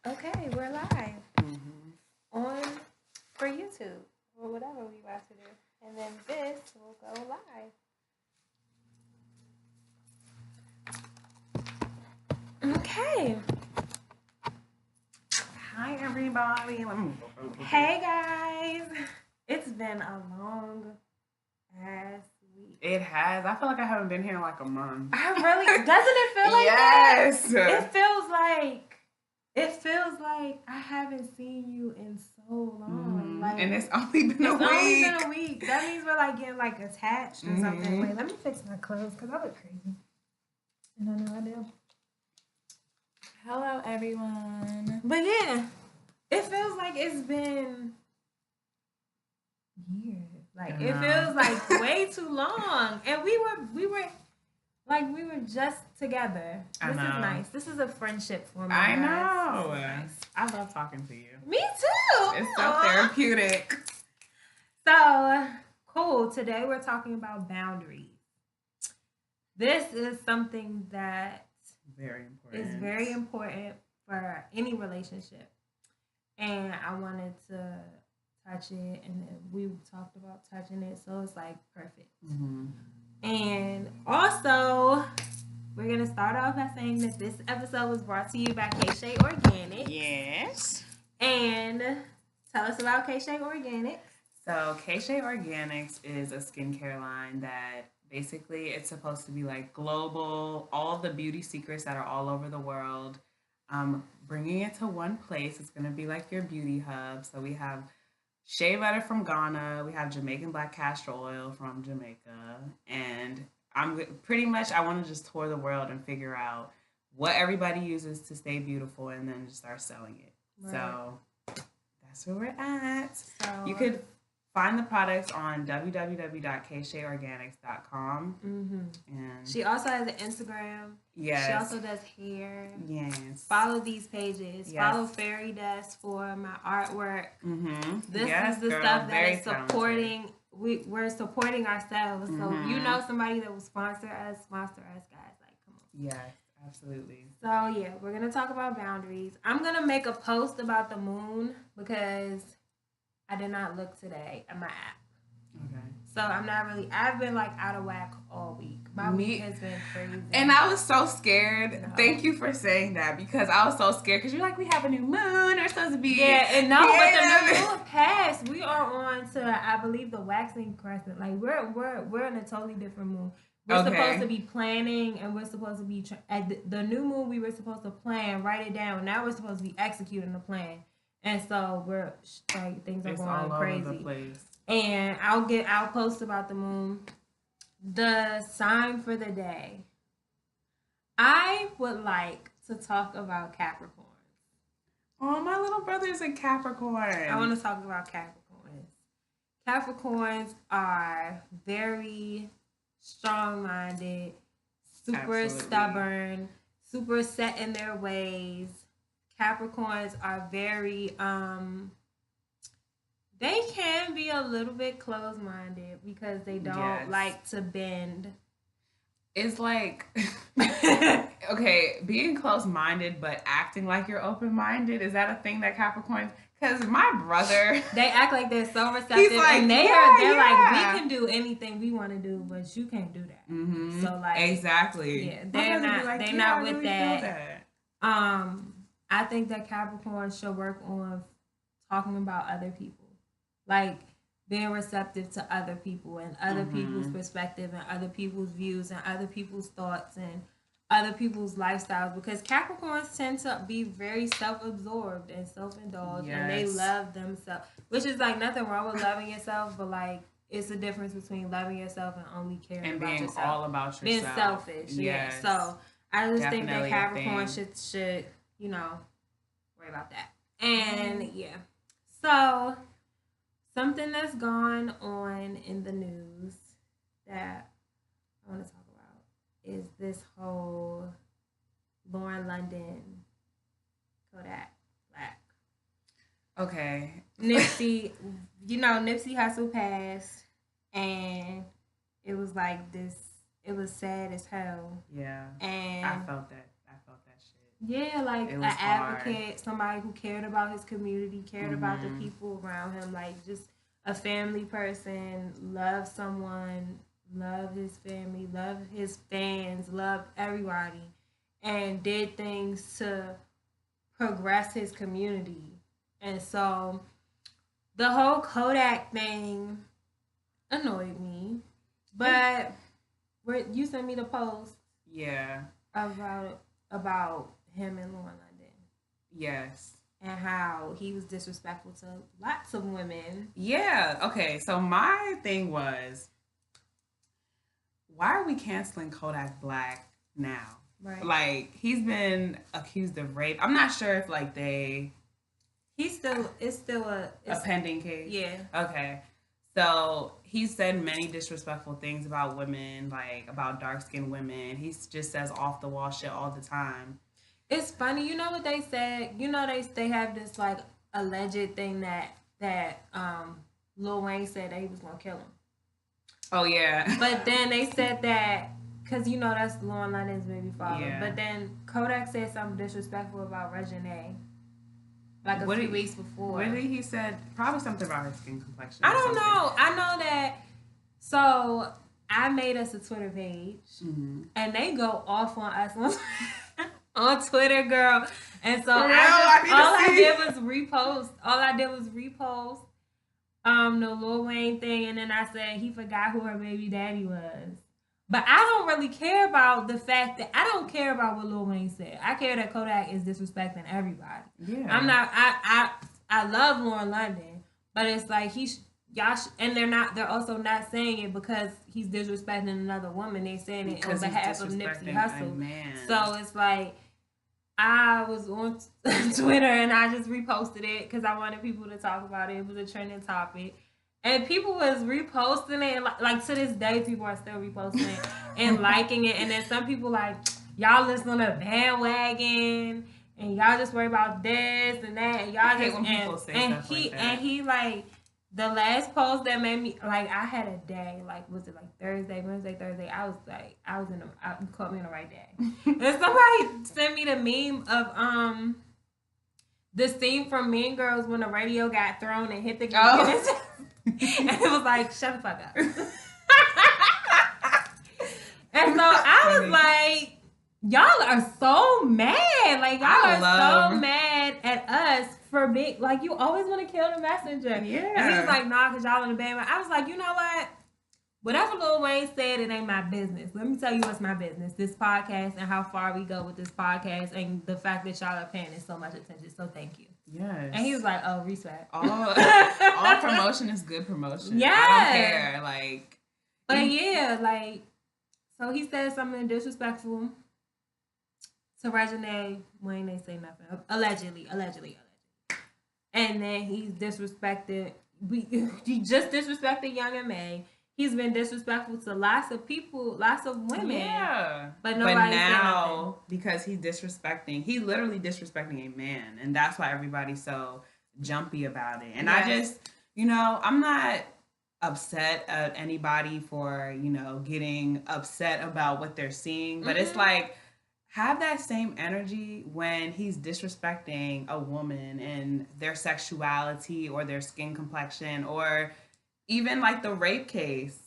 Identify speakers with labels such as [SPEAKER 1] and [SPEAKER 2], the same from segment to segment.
[SPEAKER 1] Okay, we're live on for YouTube or whatever we about to do, and then this will go live. Okay.
[SPEAKER 2] Hi, everybody.
[SPEAKER 1] Hey guys, it's been a long ass week.
[SPEAKER 2] It has. I feel like I haven't been here in like a month.
[SPEAKER 1] I really doesn't it feel like that?
[SPEAKER 2] Yes.
[SPEAKER 1] It feels like I haven't seen you in so long. Like,
[SPEAKER 2] and it's only been a week.
[SPEAKER 1] It's only been a week. That means we're like getting like attached or something. Wait, let me fix my clothes because I look crazy. And I know I do.
[SPEAKER 3] Hello, everyone.
[SPEAKER 1] But yeah, it feels like it's been years. Like it feels like way too long. And we were just together. This is nice. This is a friendship for me.
[SPEAKER 2] I know.
[SPEAKER 1] Nice.
[SPEAKER 2] I love talking to you.
[SPEAKER 1] Me too.
[SPEAKER 2] It's so therapeutic.
[SPEAKER 1] So cool. Today we're talking about boundaries. This is something that is very important for any relationship. And I wanted to touch it, and we talked about touching it, so it's like perfect. And also, we're going to start off by saying that this episode was brought to you by K-Shea Organics.
[SPEAKER 2] Yes.
[SPEAKER 1] And tell us about K-Shea Organics.
[SPEAKER 2] So, K-Shea Organics is a skincare line that basically it's supposed to be like global, all the beauty secrets that are all over the world. Bringing it to one place. It's going to be like your beauty hub. So, we have shea butter from Ghana. We have Jamaican black castor oil from Jamaica. And I want to just tour the world and figure out what everybody uses to stay beautiful and then just start selling it. Right. So that's where we're at. So you could find the products on www.ksheaorganics.com. And
[SPEAKER 1] she also has an Instagram.
[SPEAKER 2] Yes.
[SPEAKER 1] She also does hair.
[SPEAKER 2] Yes.
[SPEAKER 1] Follow these pages. Yes. Follow Fairy Dust for my artwork. This is the stuff that is supporting. We're supporting ourselves. So you know somebody that will sponsor us, guys. Like, come on.
[SPEAKER 2] Yes, absolutely.
[SPEAKER 1] So yeah, we're gonna talk about boundaries. I'm gonna make a post about the moon because I did not look today at my app. Okay. So I've been like out of whack all week. My week has been crazy.
[SPEAKER 2] And I was so scared. No. Thank you for saying that because I was so scared because you're like, we have a new moon. We're supposed to be.
[SPEAKER 1] Yeah, and no, but the new moon passed. We are on to, I believe, the waxing crescent. Like we're in a totally different moon. We're supposed to be planning, and we're supposed to be at the new moon. We were supposed to plan, write it down. Now we're supposed to be executing the plan. And so we're like things are going crazy.
[SPEAKER 2] All over the place.
[SPEAKER 1] And I'll post about the moon. The sign for the day. I would like to talk about Capricorns.
[SPEAKER 2] Oh, my little brother's a Capricorn.
[SPEAKER 1] I want to talk about Capricorns. Capricorns are very strong-minded, super stubborn, super set in their ways. Capricorns are very, they can be a little bit closed-minded because they don't like to bend.
[SPEAKER 2] It's like, okay, being closed-minded but acting like you're open-minded, is that a thing that Capricorns, because my brother.
[SPEAKER 1] They act like they're so receptive like, and they're like, we can do anything we want to do, but you can't do that. So like.
[SPEAKER 2] Exactly.
[SPEAKER 1] Yeah, they're not with that. I think that Capricorn should work on talking about other people. Like being receptive to other people and other people's perspective and other people's views and other people's thoughts and other people's lifestyles, because Capricorns tend to be very self-absorbed and self-indulged and they love themselves, which is like nothing wrong with loving yourself, but like it's a difference between loving yourself and only caring about yourself.
[SPEAKER 2] And being all about yourself.
[SPEAKER 1] Being selfish. Yes. Yeah. So I just think that Capricorn should, worry about that. And so something that's gone on in the news that I want to talk about is this whole Lauren London Kodak Black.
[SPEAKER 2] Okay.
[SPEAKER 1] Nipsey, Nipsey Hussle passed, and it was like this. It was sad as hell.
[SPEAKER 2] Yeah.
[SPEAKER 1] And
[SPEAKER 2] I felt that shit.
[SPEAKER 1] Yeah, like an advocate, somebody who cared about his community, cared about the people around him, like just a family person, loved someone, loved his family, loved his fans, loved everybody, and did things to progress his community. And so the whole Kodak thing annoyed me. But you sent me the post.
[SPEAKER 2] Yeah.
[SPEAKER 1] About him and Lauren London.
[SPEAKER 2] Yes.
[SPEAKER 1] And how he was disrespectful to lots of women.
[SPEAKER 2] Yeah. Okay. So my thing was, why are we canceling Kodak Black now?
[SPEAKER 1] Right.
[SPEAKER 2] Like, he's been accused of rape. I'm not sure if like
[SPEAKER 1] it's still a
[SPEAKER 2] pending case.
[SPEAKER 1] Yeah.
[SPEAKER 2] Okay. So he said many disrespectful things about women, like about dark-skinned women. He just says off-the-wall shit all the time.
[SPEAKER 1] It's funny, you know what they said? You know they have this like alleged thing that Lil Wayne said that he was gonna kill him.
[SPEAKER 2] Oh yeah.
[SPEAKER 1] But then they said that because you know that's Lauren London's baby father. Yeah. But then Kodak said something disrespectful about Reginae. Like a few weeks before.
[SPEAKER 2] Really? He said probably something about her skin complexion.
[SPEAKER 1] I don't know. I know that. So I made us a Twitter page, and they go off on us on Twitter, girl. And so all I did was repost. All I did was repost the Lil Wayne thing, and then I said he forgot who her baby daddy was. But I don't really care about the fact that I don't care about what Lil Wayne said. I care that Kodak is disrespecting everybody. Yeah. I'm not. I love Lauren London, but it's like and they're also not saying it because he's disrespecting another woman. They're saying it on behalf of Nipsey Hussle. So it's like I was on Twitter and I just reposted it because I wanted people to talk about it. It was a trending topic. And people was reposting it. Like to this day, people are still reposting it and liking it. And then some people like, y'all listen on the bandwagon and y'all just worry about this and that. And y'all just, and he like, the last post that made me, like, I had a day, like, was it like Thursday, Wednesday, Thursday? You caught me on the right day. And somebody sent me the meme of, the scene from Mean Girls when the radio got thrown and hit the girl. And it was like, shut the fuck up. And so I was like, y'all are so mad. Like, y'all are so mad at us for being, like, you always want to kill the messenger. Yeah. And he was like, nah, because y'all in the band. I was like, you know what? Whatever Lil Wayne said, it ain't my business. Let me tell you what's my business. This podcast and how far we go with this podcast and the fact that y'all are paying it so much attention. So thank you. Yes. And he was like, oh, respect.
[SPEAKER 2] All promotion is good promotion. Yeah. I don't care. Like.
[SPEAKER 1] But yeah, like, so he said something disrespectful to Reginae. Wayne ain't say nothing. Allegedly. And then he just disrespected Young and May. He's been disrespectful to lots of people, lots of women. Yeah. But now,
[SPEAKER 2] because he's literally disrespecting a man. And that's why everybody's so jumpy about it. And yes. I just, I'm not upset at anybody for, getting upset about what they're seeing. But it's like, have that same energy when he's disrespecting a woman and their sexuality or their skin complexion or even like the rape case.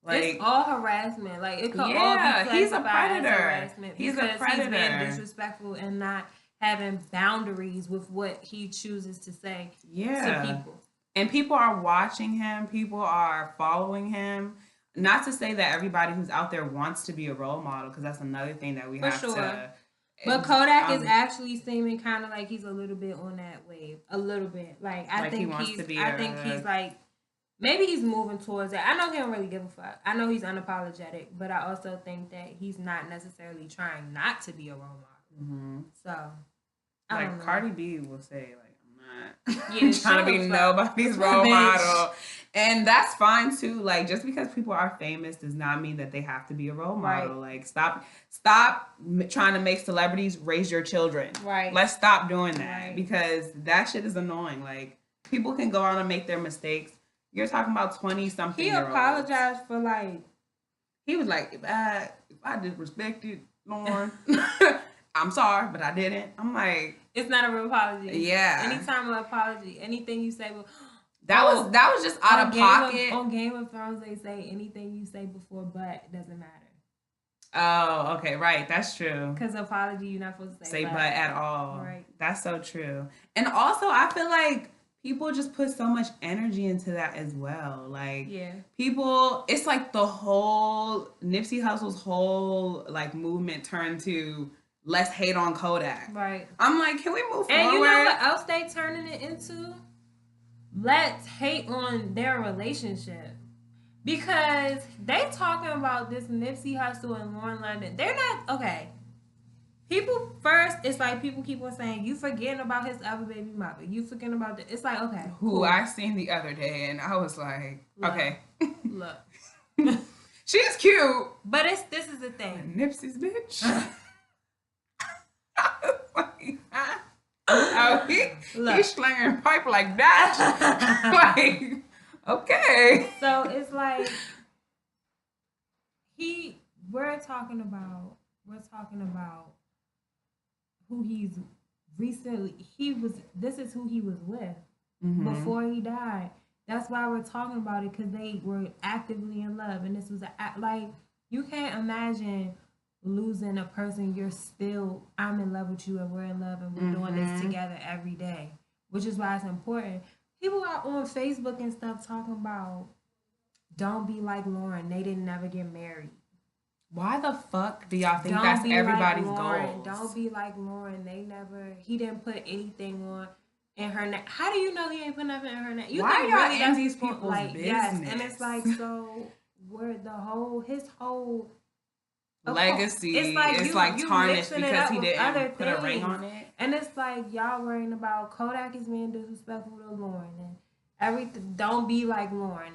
[SPEAKER 2] Like,
[SPEAKER 1] it's all harassment. Like it could all be
[SPEAKER 2] he's a predator.
[SPEAKER 1] He's a predator. He's being disrespectful and not having boundaries with what he chooses to say to people.
[SPEAKER 2] And people are watching him. People are following him. Not to say that everybody who's out there wants to be a role model, because that's another thing that we have to.
[SPEAKER 1] But Kodak is actually seeming kind of like he's a little bit on that wave. A little bit. Like I think he's like, maybe he's moving towards it. I know he don't really give a fuck. I know he's unapologetic, but I also think that he's not necessarily trying not to be a role model. Mm-hmm. So, I don't know.
[SPEAKER 2] Cardi B will say, like, I'm not trying to be nobody's role model. And that's fine, too. Like, just because people are famous does not mean that they have to be a role model. Right. Like, stop trying to make celebrities raise your children. Right. Let's stop doing that because that shit is annoying. Like, people can go out and make their mistakes. You're talking about 20-something year olds.
[SPEAKER 1] He apologized for like...
[SPEAKER 2] He was like, if I disrespected Lauren, I'm sorry, but I didn't. I'm like,
[SPEAKER 1] it's not a real apology.
[SPEAKER 2] Yeah.
[SPEAKER 1] Anytime an apology, anything you say,
[SPEAKER 2] that was just out of pocket.
[SPEAKER 1] On Game of Thrones, they say anything you say before "but" doesn't matter.
[SPEAKER 2] Oh, okay, right. That's true.
[SPEAKER 1] Because apology, you're not supposed to
[SPEAKER 2] say but at all.
[SPEAKER 1] Right.
[SPEAKER 2] That's so true. And also, I feel like people just put so much energy into that as well. Like, people, it's like the whole Nipsey Hussle's whole like movement turned to let's hate on Kodak.
[SPEAKER 1] Right.
[SPEAKER 2] I'm like, can we move forward?
[SPEAKER 1] And you know what else they turning it into? Let's hate on their relationship. Because they talking about this Nipsey Hussle and Lauren London. They're not, okay. People first, it's like people keep on saying, you forgetting about his other baby mother. You forgetting about the, it's like, okay.
[SPEAKER 2] Who cool. I seen the other day and I was like, look, okay.
[SPEAKER 1] Look.
[SPEAKER 2] She's cute.
[SPEAKER 1] But this is the thing.
[SPEAKER 2] Nipsey's bitch. Oh, he's slinging pipe like that. Like, okay.
[SPEAKER 1] So it's like we're talking about who he's recently this is who he was with before he died. That's why we're talking about it, because they were actively in love, and this was like, you can't imagine losing a person I'm in love with you and we're in love and we're doing this together every day, which is why it's important. People are on Facebook and stuff talking about, don't be like Lauren, they didn't never get married.
[SPEAKER 2] Why the fuck do y'all think that's everybody's goal?
[SPEAKER 1] Don't be like Lauren, he didn't put anything on in her name. How do you know he ain't put nothing in her name?
[SPEAKER 2] Why y'all in these people's business?
[SPEAKER 1] Yes, and it's like, so where his whole
[SPEAKER 2] legacy is like tarnished because he didn't put a ring on it.
[SPEAKER 1] And it's like, y'all worrying about Kodak is being disrespectful to Lauren and everything. Don't be like Lauren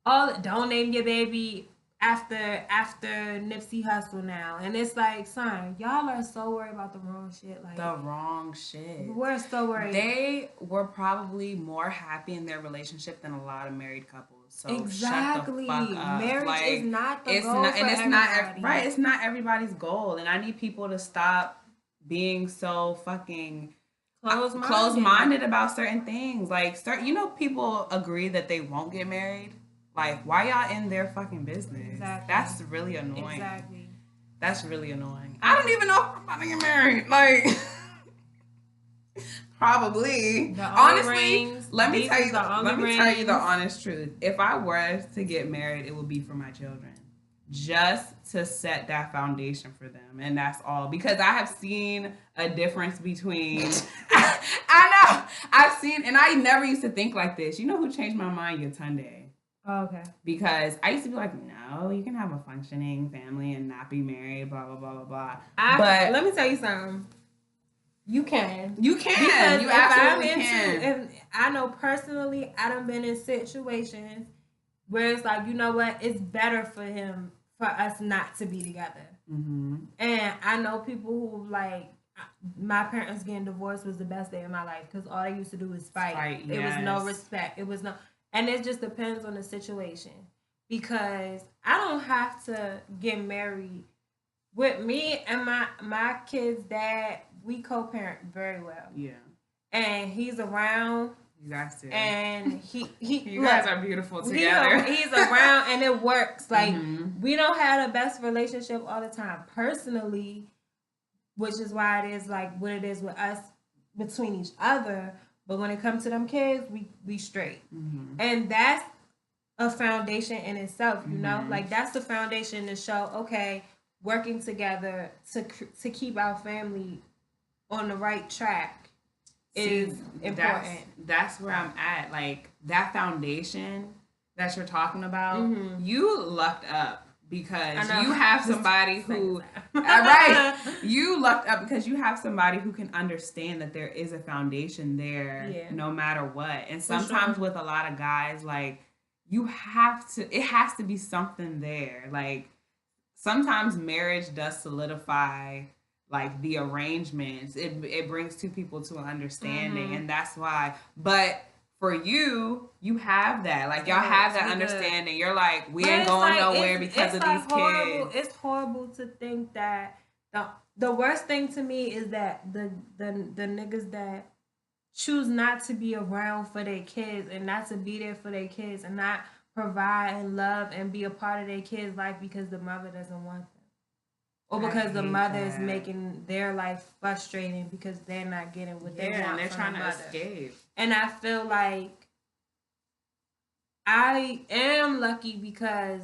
[SPEAKER 1] and don't name your baby after Nipsey Hussle now. And it's like, son, y'all are so worried about the wrong shit. Like,
[SPEAKER 2] the wrong shit.
[SPEAKER 1] We're so worried.
[SPEAKER 2] They were probably more happy in their relationship than a lot of married couples. So
[SPEAKER 1] exactly.
[SPEAKER 2] Shut the fuck up.
[SPEAKER 1] Marriage is not the goal for everybody.
[SPEAKER 2] Not right. It's not everybody's goal, and I need people to stop being so fucking close-minded about certain things. Like, people agree that they won't get married. Like, why y'all in their fucking business?
[SPEAKER 1] Exactly.
[SPEAKER 2] That's really annoying.
[SPEAKER 1] Exactly.
[SPEAKER 2] That's really annoying. I don't even know if I'm about to get married. Like, probably. Honestly, let me tell you the honest truth. If I were to get married, it would be for my children. Just to set that foundation for them. And that's all. Because I have seen a difference between... I know. I've seen... And I never used to think like this. You know who changed my mind? Yetunde.
[SPEAKER 1] Oh, okay.
[SPEAKER 2] Because I used to be like, no, you can have a functioning family and not be married, blah, blah, blah, blah, blah.
[SPEAKER 1] But let me tell you something. You can.
[SPEAKER 2] You can. Because you absolutely can.
[SPEAKER 1] And I know personally, I done been in situations where it's like, you know what? It's better for us not to be together. Mm-hmm. And I know people who, like, my parents getting divorced was the best day of my life because all they used to do was fight. It was no respect. It was no... And it just depends on the situation. Because I don't have to get married. With me and my kid's dad, we co-parent very well. Yeah. And he's around.
[SPEAKER 2] You guys do.
[SPEAKER 1] And
[SPEAKER 2] you guys are beautiful together.
[SPEAKER 1] He's around and it works. Like, we don't have the best relationship all the time personally, which is why it is like what it is with us between each other. But when it comes to them kids, we straight. Mm-hmm. And that's a foundation in itself, you know? Like, that's the foundation to show, okay, working together to keep our family on the right track is important.
[SPEAKER 2] That's where I'm at. Like, that foundation that you're talking about, you lucked up. Because you have somebody who, you lucked up because you have somebody who can understand that there is a foundation there no matter what. And sometimes with a lot of guys, like, it has to be something there. Like, sometimes marriage does solidify, like, the arrangements. It brings two people to an understanding, and that's why. But for you have that. Like, y'all have that understanding. You're like, we ain't going nowhere because of these kids.
[SPEAKER 1] It's horrible to think that the worst thing to me is that the niggas that choose not to be around for their kids and not to be there for their kids and not provide and love and be a part of their kids' life because the mother doesn't want them. Or because the mother is making their life frustrating because they're not getting what they want.
[SPEAKER 2] And they're
[SPEAKER 1] from
[SPEAKER 2] trying
[SPEAKER 1] the
[SPEAKER 2] to
[SPEAKER 1] mother.
[SPEAKER 2] escape.
[SPEAKER 1] And I feel like I am lucky because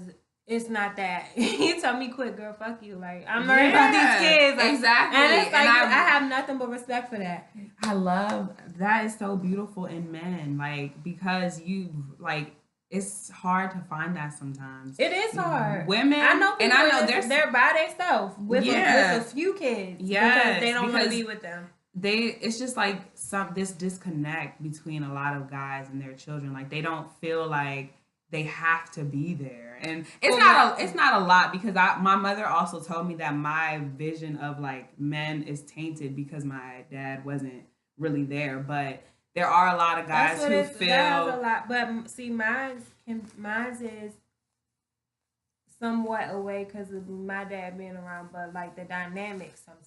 [SPEAKER 1] it's not that. You tell me quit, girl, fuck you. Like, I'm learning about these kids. Like,
[SPEAKER 2] exactly.
[SPEAKER 1] And it's like, I have nothing but respect for that.
[SPEAKER 3] I love, that is so beautiful in men. Like, because you, like, it's hard to find that sometimes.
[SPEAKER 1] It is hard.
[SPEAKER 3] Women,
[SPEAKER 1] I know people,
[SPEAKER 3] and I know
[SPEAKER 1] they're by themselves with a few kids because they don't want to be with them.
[SPEAKER 3] It's just like this disconnect between a lot of guys and their children. Like, they don't feel like they have to be there, and it's not a lot because my mother also told me that my vision of like men is tainted because my dad wasn't really there, but there are a lot of guys who feel
[SPEAKER 1] that has a lot. But see, mine's is somewhat away because of my dad being around, but like the dynamics sometimes.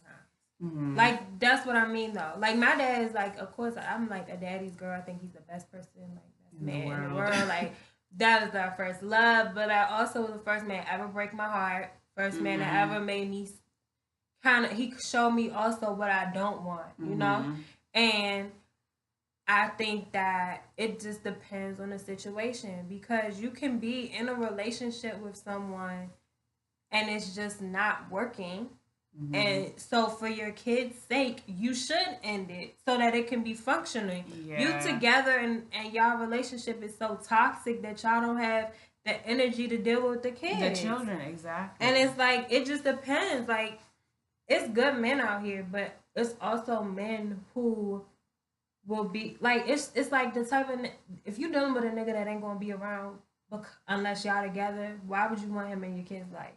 [SPEAKER 1] Mm-hmm. Like, that's what I mean though. Like, my dad is like, of course, I'm like a daddy's girl. I think he's the best person, like best man in the world. Like, that was our first love, but I also was the first man ever break my heart. First man that ever made me he showed me also what I don't want, you know? And I think that it just depends on the situation because you can be in a relationship with someone and it's just not working. And so for your kids' sake, you should end it so that it can be functioning. Yeah. You together and y'all relationship is so toxic that y'all don't have the energy to deal with the kids.
[SPEAKER 2] The children, exactly.
[SPEAKER 1] And it's like, it just depends. Like, it's good men out here, but it's also men who will be, like, it's like the type of, if you're dealing with a nigga that ain't going to be around unless y'all together, why would you want him in your kid's life?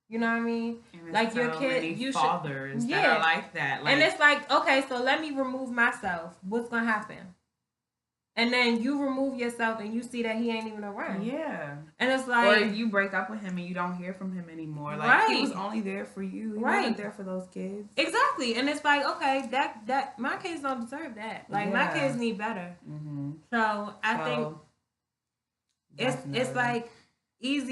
[SPEAKER 1] You know what I mean? Like, your kid, you
[SPEAKER 3] fathers
[SPEAKER 1] should,
[SPEAKER 3] that are like that. Like,
[SPEAKER 1] and it's like, okay, so let me remove myself. What's gonna happen? And then you remove yourself, and you see that he ain't even around.
[SPEAKER 3] Yeah.
[SPEAKER 1] And it's like,
[SPEAKER 3] or you break up with him and you don't hear from him anymore. Like, he was only there for you. He wasn't there for those kids.
[SPEAKER 1] Exactly. And it's like, okay, that my kids don't deserve that. Like, my kids need better. So I think it's like. It's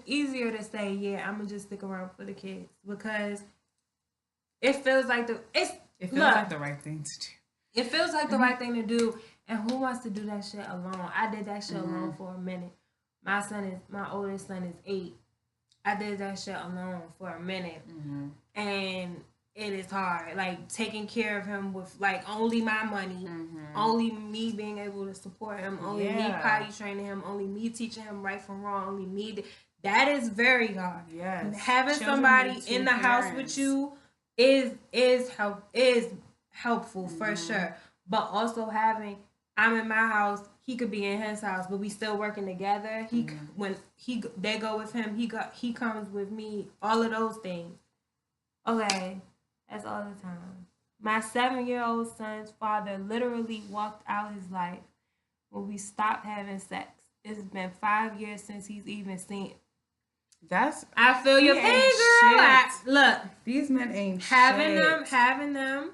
[SPEAKER 1] easier to say, yeah, I'm gonna just stick around for the kids because it feels like the
[SPEAKER 3] right thing to do.
[SPEAKER 1] It feels like the right thing to do, and who wants to do that shit alone? I did that shit alone for a minute. My oldest son is 8. I did that shit alone for a minute, and it is hard. Like, taking care of him with like only my money, only me being able to support him, only me potty training him, only me teaching him right from wrong, only me. That is very hard. Yes, having somebody in the house with you is helpful for sure. But also I'm in my house, he could be in his house, but we still working together. When they go with him, he comes with me. All of those things. Okay. That's all the time. My 7-year-old son's father literally walked out his life when we stopped having sex. It's been 5 years since he's even seen. I feel your pain, girl. Look,
[SPEAKER 3] these men ain't
[SPEAKER 1] having them,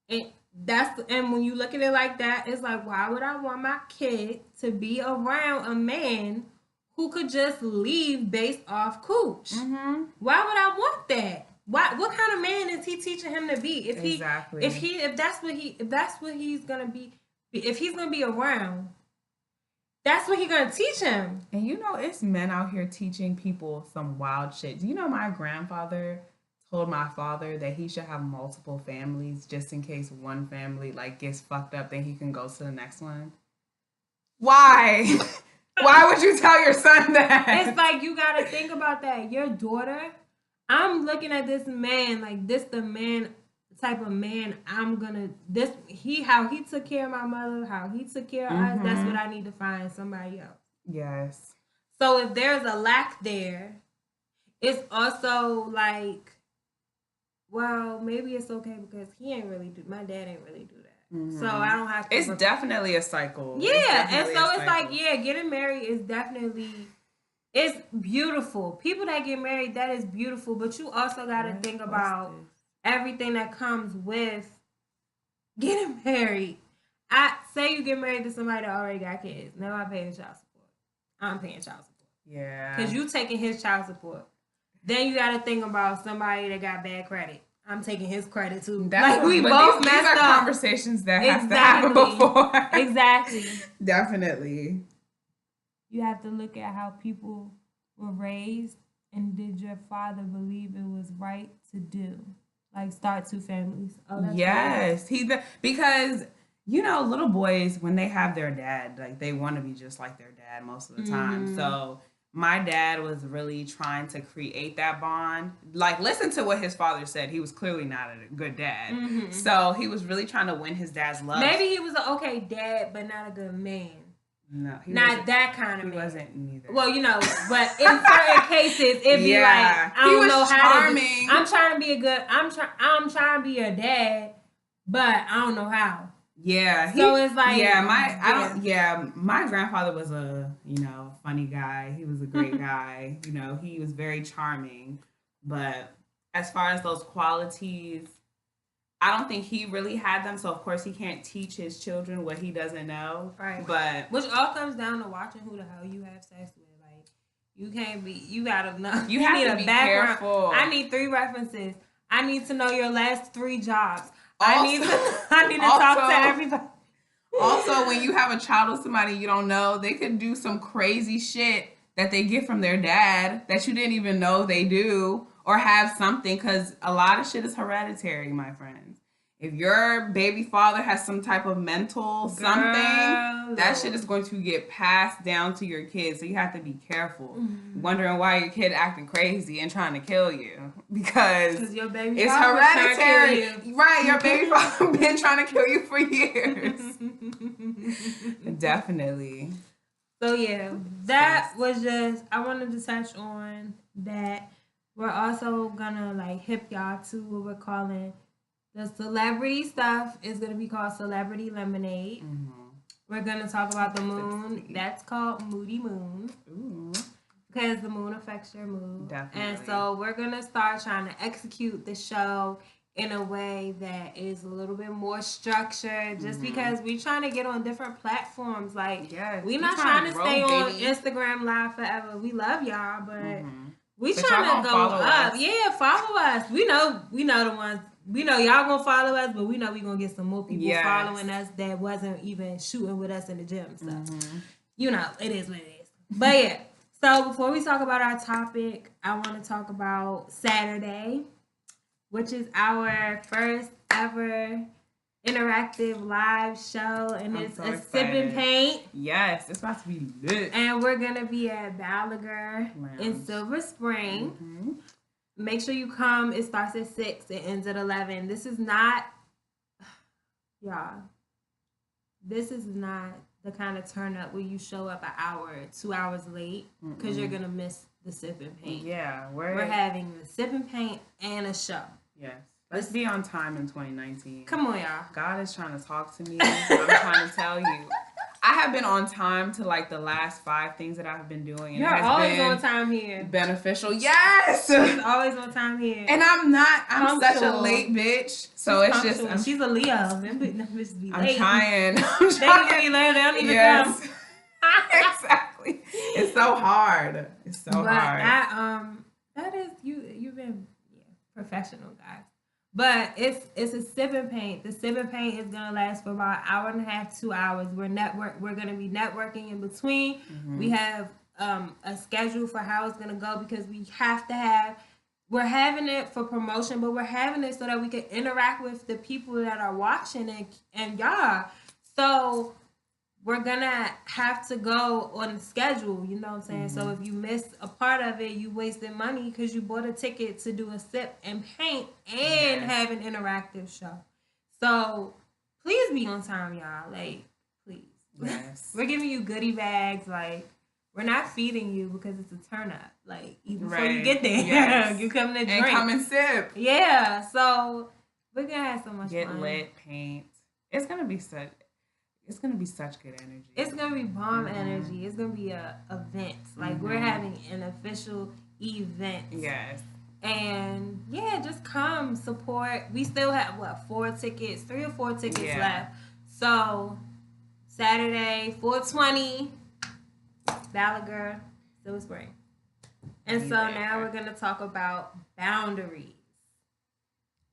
[SPEAKER 1] and when you look at it like that, it's like, why would I want my kid to be around a man who could just leave based off cooch? Why would I want that? What kind of man is he teaching him to be? If that's what he's gonna be, if he's gonna be around, that's what he's gonna teach him.
[SPEAKER 3] And you know, it's men out here teaching people some wild shit. Do you know my grandfather told my father that he should have multiple families just in case one family like gets fucked up, then he can go to the next one? Why? Why would you tell your son that?
[SPEAKER 1] It's like, you gotta think about that. Your daughter. I'm looking at this man like this the man type of man how he took care of my mother, how he took care of us, that's what I need to find somebody else.
[SPEAKER 3] Yes.
[SPEAKER 1] So if there's a lack there, it's also like, well, maybe it's okay because my dad ain't really do that. So I don't have to.
[SPEAKER 3] It's definitely a cycle.
[SPEAKER 1] Yeah. And so it's like, yeah, getting married is definitely, it's beautiful. People that get married, that is beautiful. But you also got to think about everything that comes with getting married. I say you get married to somebody that already got kids. Now I pay the child support. I'm paying child support.
[SPEAKER 2] Yeah.
[SPEAKER 1] Because you taking his child support. Then you got to think about somebody that got bad credit. I'm taking his credit too. We both
[SPEAKER 3] these are
[SPEAKER 1] up.
[SPEAKER 3] Conversations that have to happen before.
[SPEAKER 1] Exactly.
[SPEAKER 3] Definitely.
[SPEAKER 1] You have to look at how people were raised, and did your father believe it was right to do? Like start two families.
[SPEAKER 3] Oh, that's yes, because little boys when they have their dad, like they want to be just like their dad most of the time. Mm-hmm. So my dad was really trying to create that bond. Like, listen to what his father said. He was clearly not a good dad. Mm-hmm. So he was really trying to win his dad's love.
[SPEAKER 1] Maybe he was an okay dad, but not a good man.
[SPEAKER 3] No,
[SPEAKER 1] not that kind of
[SPEAKER 3] man. He wasn't neither.
[SPEAKER 1] Well, but in certain cases, it'd be like, I don't know how to be. I'm trying to be I'm trying to be your dad, but I don't know how.
[SPEAKER 3] Yeah.
[SPEAKER 1] So it's like,
[SPEAKER 3] my grandfather was a, funny guy. He was a great guy. He was very charming. But as far as those qualities, I don't think he really had them. So of course he can't teach his children what he doesn't know.
[SPEAKER 1] Right.
[SPEAKER 3] But
[SPEAKER 1] which all comes down to watching who the hell you have sex with. Like, you gotta know.
[SPEAKER 3] You have
[SPEAKER 1] need
[SPEAKER 3] to
[SPEAKER 1] a
[SPEAKER 3] be
[SPEAKER 1] background.
[SPEAKER 3] Careful.
[SPEAKER 1] I need 3 references. I need to know your last 3 jobs. I need to talk to everybody.
[SPEAKER 3] Also, when you have a child with somebody you don't know, they could do some crazy shit that they get from their dad that you didn't even know they do, or have something, because a lot of shit is hereditary, my friends. If your baby father has some type of mental something, that shit is going to get passed down to your kids. So you have to be careful. Mm-hmm. Wondering why your kid acting crazy and trying to kill you. Because
[SPEAKER 1] your baby
[SPEAKER 3] it's hereditary. Right, your baby father been trying to kill you for years. Definitely.
[SPEAKER 1] So yeah, that was just, I wanted to touch on that. We're also gonna hip y'all to what we're calling the celebrity stuff. Is gonna be called Celebrity Lemonade. Mm-hmm. We're gonna talk about the moon. That's called Moody Moon. Ooh. Because the moon affects your mood.
[SPEAKER 3] Definitely.
[SPEAKER 1] And so we're gonna start trying to execute the show in a way that is a little bit more structured, just because we're trying to get on different platforms. We're not trying to stay on Instagram Live forever. We love y'all, but we trying to go up. Yeah, follow us. We know the ones. We know y'all gonna follow us, but we know we gonna get some more people following us that wasn't even shooting with us in the gym. So, it is what it is. But yeah, so before we talk about our topic, I want to talk about Saturday, which is our first ever interactive live show, and it's a sip and paint.
[SPEAKER 3] Yes, it's about to be lit.
[SPEAKER 1] And we're gonna be at Ballagher in Silver Spring. Mm-hmm. Make sure you come. It starts at 6. It ends at 11. This is not, y'all. This is not the kind of turn up where you show up an hour, 2 hours late, because you're gonna miss the sip and paint.
[SPEAKER 3] Yeah,
[SPEAKER 1] we're having the sip and paint and a show.
[SPEAKER 3] Yes. Let's be on time in 2019.
[SPEAKER 1] Come on, y'all.
[SPEAKER 3] God is trying to talk to me. I'm trying to tell you. I have been on time to the last 5 things that I've been doing. And
[SPEAKER 1] you're always on time here.
[SPEAKER 3] Beneficial. Yes.
[SPEAKER 1] She's always on time here.
[SPEAKER 3] And I'm not. I'm such a late bitch. So it's just.
[SPEAKER 1] She's a Leo.
[SPEAKER 3] I'm trying.
[SPEAKER 1] They don't even come.
[SPEAKER 3] Exactly. It's so hard. It's so hard.
[SPEAKER 1] That is you've been professional, guys. But it's a sip and paint. The sip and paint is gonna last for about an hour and a half, 2 hours. We're gonna be networking in between. Mm-hmm. We have a schedule for how it's gonna go, because we have to have. We're having it for promotion, but we're having it so that we can interact with the people that are watching and y'all. So we're gonna have to go on the schedule, you know what I'm saying? Mm-hmm. So if you miss a part of it, you wasted money because you bought a ticket to do a sip and paint and have an interactive show. So please be on time, y'all. Please.
[SPEAKER 3] Yes.
[SPEAKER 1] We're giving you goodie bags. We're not feeding you because it's a turn up. Even before you get there, you come to drink.
[SPEAKER 3] And come and sip.
[SPEAKER 1] Yeah. So we're gonna have so much fun.
[SPEAKER 3] Get lit, paint. It's gonna be such good energy.
[SPEAKER 1] It's gonna be bomb energy. It's gonna be a event. We're having an official event.
[SPEAKER 3] Yes.
[SPEAKER 1] And yeah, just come support. We still have 3 or 4 tickets left. So Saturday, 420, Gallagher, Silver Spring. And so now we're gonna talk about boundaries.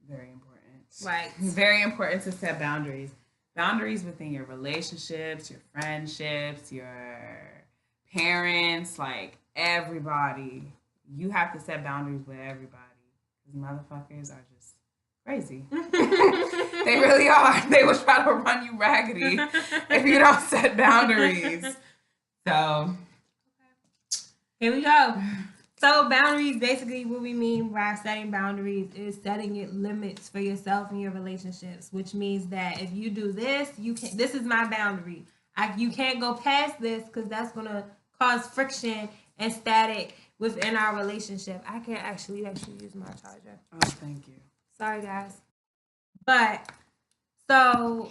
[SPEAKER 3] Very important.
[SPEAKER 1] Right.
[SPEAKER 3] Very important to set boundaries. Boundaries within your relationships, your friendships, your parents, like everybody. You have to set boundaries with everybody. Because motherfuckers are just crazy. They really are. They will try to run you raggedy if you don't set boundaries. So,
[SPEAKER 1] here we go. So boundaries, basically what we mean by setting boundaries is setting it limits for yourself and your relationships, which means that if you do this, this is my boundary. You can't go past this because that's going to cause friction and static within our relationship. I can't actually use my charger.
[SPEAKER 3] Oh, thank you.
[SPEAKER 1] Sorry, guys. But so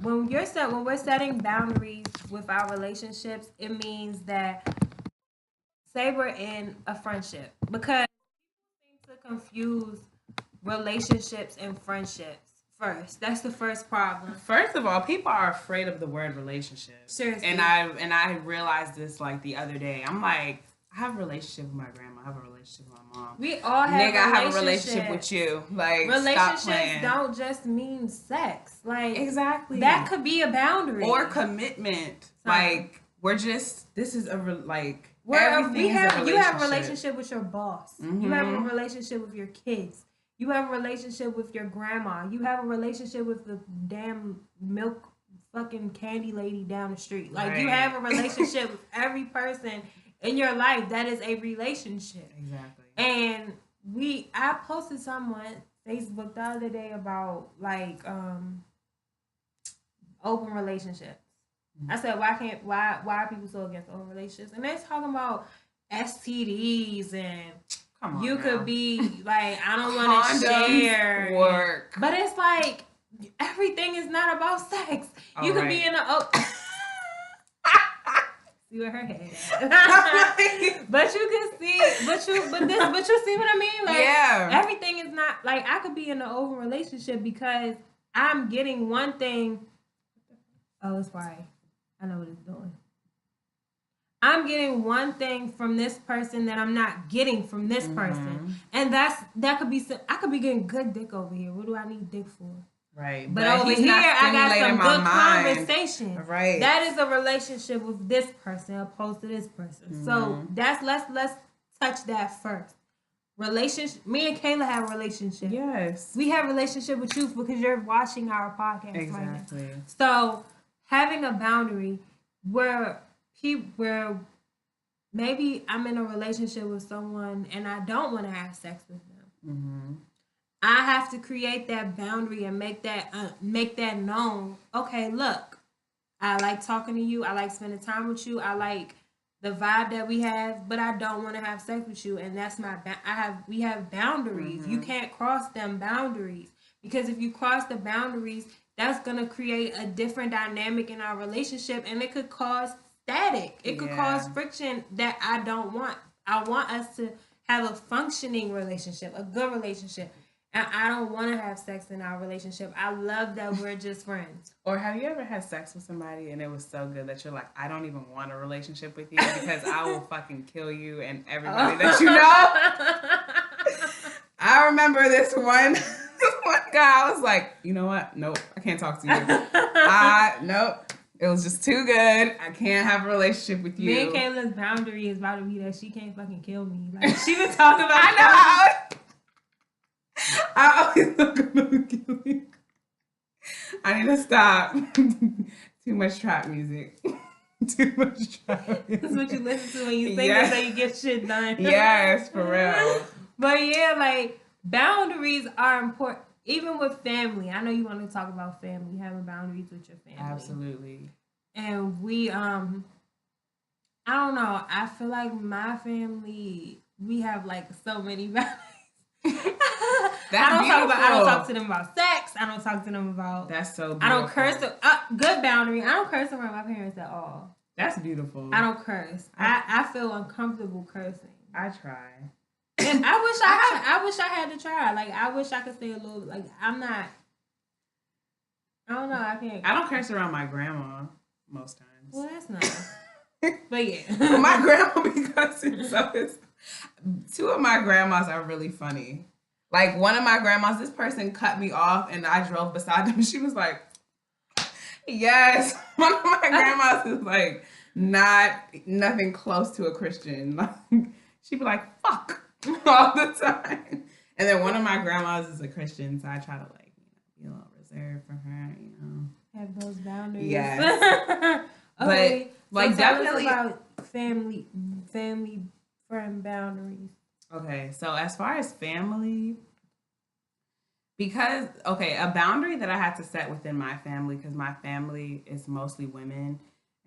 [SPEAKER 1] when we're setting boundaries with our relationships, it means that say we're in a friendship, because people seem to confuse relationships and friendships first. That's the first problem.
[SPEAKER 3] First of all, people are afraid of the word relationship.
[SPEAKER 1] Seriously.
[SPEAKER 3] And I realized this like the other day. I'm like, I have a relationship with my grandma. I have a relationship with my mom.
[SPEAKER 1] We all have
[SPEAKER 3] Nigga, I have a relationship with you. Like,
[SPEAKER 1] relationships don't just mean sex. Like,
[SPEAKER 3] exactly.
[SPEAKER 1] That could be a boundary.
[SPEAKER 3] Or commitment. Like, we're just, this is a, like,
[SPEAKER 1] you have a relationship with your boss. Mm-hmm. You have a relationship with your kids. You have a relationship with your grandma. You have a relationship with the damn milk fucking candy lady down the street. Like, right. You have a relationship with every person in your life. That is a relationship.
[SPEAKER 3] Exactly.
[SPEAKER 1] And I posted something on Facebook the other day about like open relationships. I said, why are people so against open relationships? And they're talking about STDs and you could be like, I don't want to share.
[SPEAKER 3] Work.
[SPEAKER 1] But it's like, everything is not about sex. You could be in a see where her head at. But you can see, but you see what I mean? Like, yeah. Everything is not like, I could be in an open relationship because I'm getting one thing. Oh, it's right. I know what it's doing. I'm getting one thing from this person that I'm not getting from this person. And that could be, I could be getting good dick over here. What do I need dick for?
[SPEAKER 3] Right.
[SPEAKER 1] But over here, I got some good conversation. Right. That is a relationship with this person opposed to this person. So let's touch that first. Relationship. Me and Kayla have a relationship.
[SPEAKER 3] Yes.
[SPEAKER 1] We have a relationship with you because you're watching our podcast right now. So having a boundary where maybe I'm in a relationship with someone and I don't want to have sex with them. I have to create that boundary and make that known. Okay, look, I like talking to you. I like spending time with you. I like the vibe that we have, but I don't want to have sex with you. And that's we have boundaries. You can't cross them boundaries, because if you cross the boundaries, that's going to create a different dynamic in our relationship, and it could cause static. It could cause friction that I don't want. I want us to have a functioning relationship, a good relationship. And I don't want to have sex in our relationship. I love that we're just friends.
[SPEAKER 3] Or have you ever had sex with somebody and it was so good that you're like, I don't even want a relationship with you because I will fucking kill you and everybody that you know? I remember this one guy. I was like, you know what? Nope, I can't talk to you. Nope. It was just too good. I can't have a relationship with you.
[SPEAKER 1] Me and Kayla's boundary is about to be that she can't fucking kill me. Like, she been talking about
[SPEAKER 3] I always look about killing. I need to stop. Too much trap music. Too much trap music.
[SPEAKER 1] That's what you listen to when you sing it so you get shit done.
[SPEAKER 3] Yes, for real.
[SPEAKER 1] But yeah, like, boundaries are important. Even with family. I know you want to talk about family, having boundaries with your family.
[SPEAKER 3] Absolutely.
[SPEAKER 1] And we, I don't know. I feel like my family, we have like so many boundaries. I don't talk to them about sex. I don't talk to them about.
[SPEAKER 3] That's so beautiful.
[SPEAKER 1] I don't curse. Good boundary. I don't curse around my parents at all.
[SPEAKER 3] That's beautiful.
[SPEAKER 1] I don't curse. I feel uncomfortable cursing.
[SPEAKER 3] I try.
[SPEAKER 1] I wish I had to try. Like, I wish I could stay a little. Like, I'm not. I don't know. I can't.
[SPEAKER 3] I don't curse around my grandma most times.
[SPEAKER 1] Well, that's nice. But yeah,
[SPEAKER 3] my grandma be cussing. So it's, two of my grandmas are really funny. Like, one of my grandmas, this person cut me off, and I drove beside them. And she was like, "Yes." One of my grandmas is like nothing close to a Christian. Like, she'd be like, "Fuck," all the time. And then one of my grandmas is a Christian, so I try to like be a little reserved for her,
[SPEAKER 1] have those boundaries.
[SPEAKER 3] Yes.
[SPEAKER 1] Okay,
[SPEAKER 3] but like,
[SPEAKER 1] so tell
[SPEAKER 3] definitely
[SPEAKER 1] us about family friend boundaries.
[SPEAKER 3] Okay, so as far as family, because a boundary that I had to set within my family, because my family is mostly women,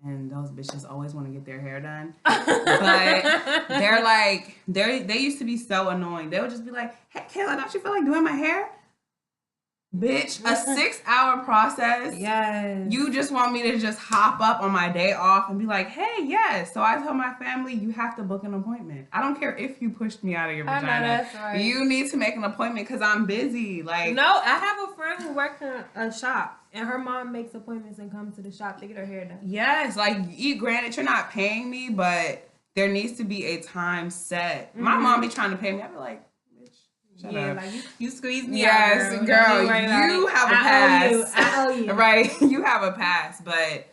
[SPEAKER 3] and those bitches always want to get their hair done. But they're like, they used to be so annoying. They would just be like, "Hey, Kayla, don't you feel like doing my hair?" Bitch, a 6-hour process.
[SPEAKER 1] Yes.
[SPEAKER 3] You just want me to just hop up on my day off and be like, "Hey, yes." So I tell my family, you have to book an appointment. I don't care if you pushed me out of your vagina.
[SPEAKER 1] I know that's right.
[SPEAKER 3] You need to make an appointment because I'm busy. Like,
[SPEAKER 1] no, I have a friend who works in a shop, and her mom makes appointments and comes to the shop to get her hair done.
[SPEAKER 3] Yes, like, granted, you're not paying me, but there needs to be a time set. My mom be trying to pay me. I be like, shut up.
[SPEAKER 1] Like you squeeze me
[SPEAKER 3] yes,
[SPEAKER 1] out,
[SPEAKER 3] girl. You have a pass.
[SPEAKER 1] I owe you.
[SPEAKER 3] Right, you have a pass. But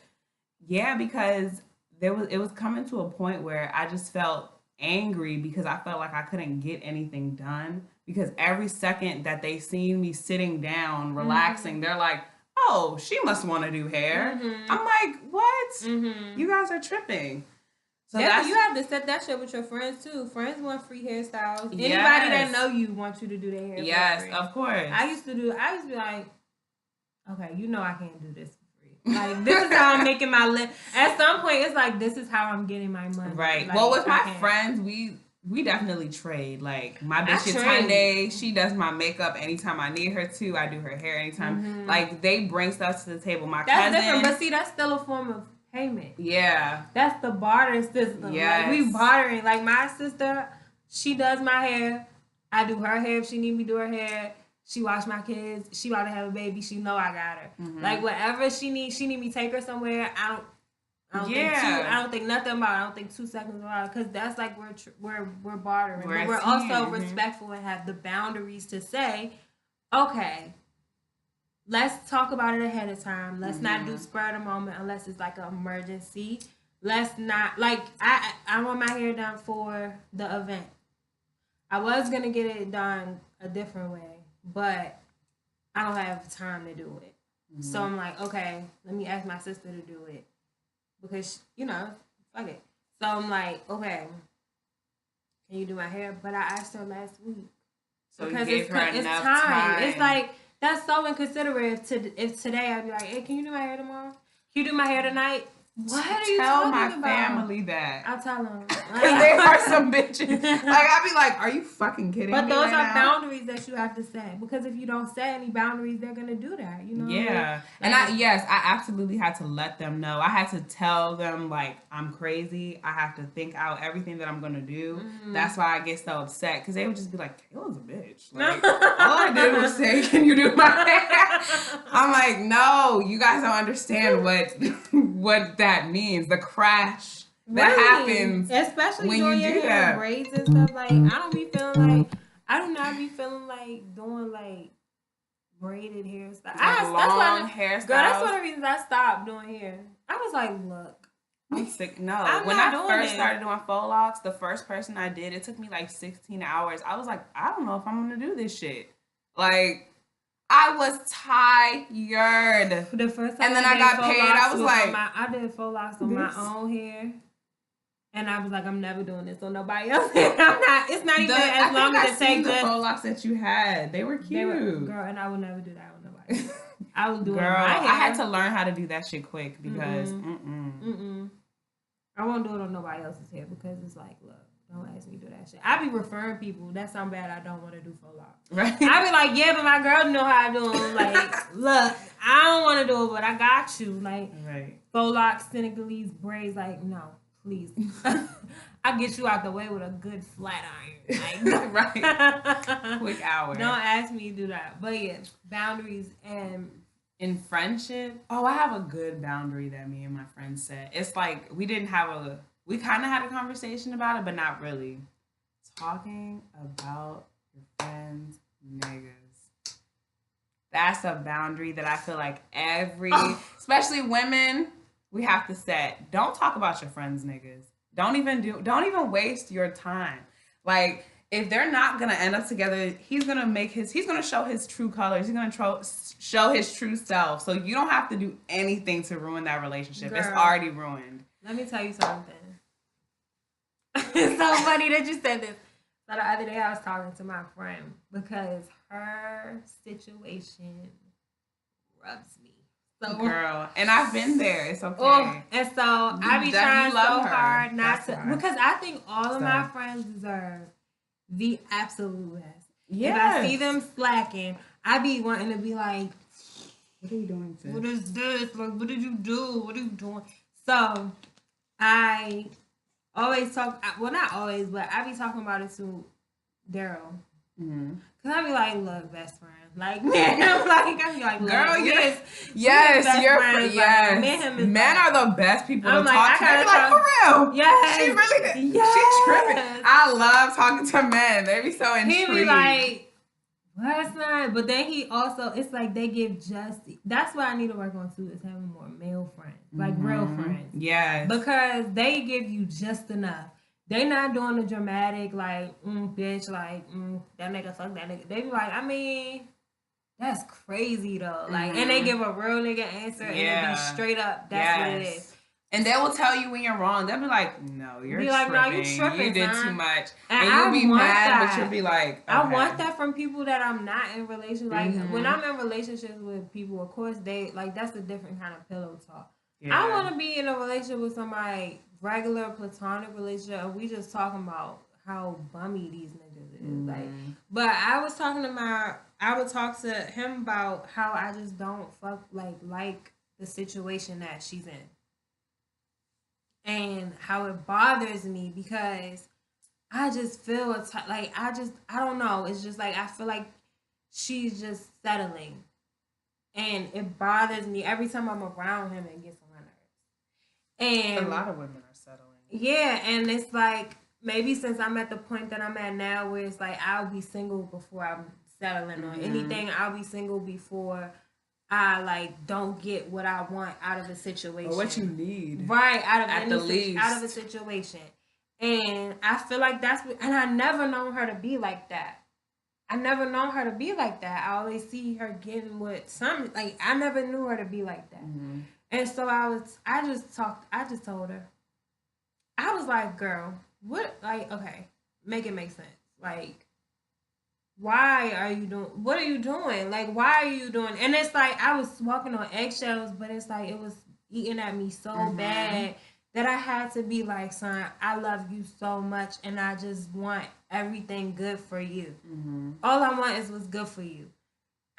[SPEAKER 3] yeah, because it was coming to a point where I just felt angry because I felt like I couldn't get anything done because every second that they seen me sitting down, relaxing, they're like, "Oh, she must want to do hair." I'm like, "What? You guys are tripping." So
[SPEAKER 1] you have to set that shit with your friends too. Friends want free hairstyles. Anybody that know you wants you to do their hair.
[SPEAKER 3] Yes,
[SPEAKER 1] for free.
[SPEAKER 3] Of course.
[SPEAKER 1] I used to be like, okay, I can't do this for free. Like, this is how I'm making my living. At some point, it's like, this is how I'm getting my money.
[SPEAKER 3] Right.
[SPEAKER 1] Like,
[SPEAKER 3] well, with my friends, we definitely trade. Like, my bitch is Tunde. She does my makeup anytime I need her to. I do her hair anytime. Like, they bring stuff to the table. My cousin.
[SPEAKER 1] That's different, but see, that's still a form of payment.
[SPEAKER 3] Yeah.
[SPEAKER 1] That's the barter system.
[SPEAKER 3] Yes.
[SPEAKER 1] Like, we bartering. Like, my sister, she does my hair. I do her hair if she need me to do her hair. She wash my kids. She about to have a baby. She know I got her. Like, whatever she need me take her somewhere. I don't think nothing about it. I don't think 2 seconds about it, because that's like we're bartering. But we're also respectful and have the boundaries to say, okay, let's talk about it ahead of time. Let's not do spur of the moment unless it's like an emergency. Let's not, like, I want my hair done for the event. I was gonna get it done a different way, but I don't have time to do it. So I'm like, okay, let me ask my sister to do it. Because, fuck it. So I'm like, okay, can you do my hair? But I asked her last week.
[SPEAKER 3] So because it's
[SPEAKER 1] time. It's like, that's so inconsiderate. If today I'd be like, hey, can you do my hair tomorrow? Can you do my hair tonight? What are you talking about?
[SPEAKER 3] Tell my family that.
[SPEAKER 1] I'll tell them.
[SPEAKER 3] Because they are some bitches. Like, I'll be like, are you fucking kidding me?
[SPEAKER 1] But those are boundaries that you have to set. Because if you don't set any boundaries, they're going to do that,
[SPEAKER 3] Yeah. Like, and I absolutely had to let them know. I had to tell them, like, I'm crazy. I have to think out everything that I'm going to do. That's why I get so upset. Because they would just be like, Kayla's a bitch. Like, all I did was say, can you do my hair? I'm like, no, you guys don't understand what that means. The crash that happens,
[SPEAKER 1] especially
[SPEAKER 3] when
[SPEAKER 1] doing
[SPEAKER 3] you
[SPEAKER 1] your
[SPEAKER 3] do
[SPEAKER 1] hair
[SPEAKER 3] that.
[SPEAKER 1] braids and stuff. Like, I do not be feeling like doing like braided hairstyles.
[SPEAKER 3] Long hairstyles.
[SPEAKER 1] Girl, that's one of the reasons I stopped doing hair. I was like, look,
[SPEAKER 3] I'm sick. No, when
[SPEAKER 1] not
[SPEAKER 3] I
[SPEAKER 1] doing
[SPEAKER 3] first
[SPEAKER 1] it.
[SPEAKER 3] started doing faux locks, the first person I did, it took me like 16 hours. I was like, I don't know if I'm gonna do this shit. Like, I was tired.
[SPEAKER 1] The first time
[SPEAKER 3] and then I got paid, I was like,
[SPEAKER 1] I did faux locks on my own hair. And I was like, I'm never doing this on nobody else. It's not even as long as it takes.
[SPEAKER 3] The faux locks that you had, they were cute.
[SPEAKER 1] Girl, and I would never do that on nobody. I was doing
[SPEAKER 3] my hair.
[SPEAKER 1] I
[SPEAKER 3] had to learn how to do that shit quick because
[SPEAKER 1] I won't do it on nobody else's hair because it's like, look, don't ask me to do that shit. I be referring people. That sound bad. I don't want to do faux locks.
[SPEAKER 3] Right.
[SPEAKER 1] I be like, yeah, but my girl know how to do them. Like, look, I don't want to do it, but I got you. Like, faux locks, Senegalese braids. Like, no, please. I'll get you out the way with a good flat iron. Like,
[SPEAKER 3] right. Quick hour.
[SPEAKER 1] Don't ask me to do that. But yeah, boundaries and
[SPEAKER 3] in friendship. Oh, I have a good boundary that me and my friends set. It's like we kind of had a conversation about it, but not really. Talking about your friends' niggas. That's a boundary that I feel like especially women, we have to set. Don't talk about your friends' niggas. Don't even waste your time. Like, if they're not gonna end up together, he's gonna show his true colors. He's gonna show his true self. So you don't have to do anything to ruin that relationship. Girl, it's already ruined.
[SPEAKER 1] Let me tell you something. It's so funny that you said this. So the other day I was talking to my friend because her situation rubs me. So,
[SPEAKER 3] girl, and I've been there. It's okay.
[SPEAKER 1] Oh, and so I be trying so hard not to, because I think all of my friends deserve the absolute best. Yes. If I see them slacking, I be wanting to be like,
[SPEAKER 3] what are you doing, sis?
[SPEAKER 1] What is this? Like, what did you do? What are you doing? So I always talk, well, not always, but I be talking about it to Daryl. Mm-hmm. Cause I be like, look, best friend. Like, man, I be like, look,
[SPEAKER 3] girl, yes, you're friends. Yes, like, men are the best people to talk to. They be like, for real. Yes, she really did. Yes. She tripping. I love talking to men. They be so intrigued. He be like,
[SPEAKER 1] that's not. But then he also, it's like they give that's what I need to work on too, is having more male friends, like real friends.
[SPEAKER 3] Yes,
[SPEAKER 1] because they give you just enough. They not doing the dramatic, like, bitch, like, that nigga suck that nigga. They be like, I mean, that's crazy, though. Like, and they give a real nigga answer, and it be straight up, that's what it is.
[SPEAKER 3] And they will tell you when you're wrong. They'll be like, no, you're tripping. Like, no, you tripping, you did too much. And you'll be mad, but you'll be like, okay.
[SPEAKER 1] I want that from people that I'm not in relationships. Like, when I'm in relationships with people, of course, that's a different kind of pillow talk. Yeah. I want to be in a relationship with somebody, regular platonic relationship, and we just talking about how bummy these niggas is. Like, but I would talk to him about how I just don't like the situation that she's in, and how it bothers me because I just feel I don't know. It's just like I feel like she's just settling, and it bothers me every time I'm around him. It gets on my nerves. And
[SPEAKER 3] a lot of women are settling.
[SPEAKER 1] Yeah, and it's like maybe since I'm at the point that I'm at now, where it's like I'll be single before I'm settling on anything. I'll be single before I don't get what I want out of a situation.
[SPEAKER 3] Or what you need.
[SPEAKER 1] Right, out of a situation. And I feel like and I never known her to be like that. I always see her getting with some, I never knew her to be like that. Mm-hmm. And so I just told her. I was like, girl, what, okay, make it make sense. Like, why are you doing, what are you doing? Like, why are you doing, and it's like, I was walking on eggshells, but it's like, it was eating at me so bad that I had to be like, son, I love you so much, and I just want everything good for you. Mm-hmm. All I want is what's good for you.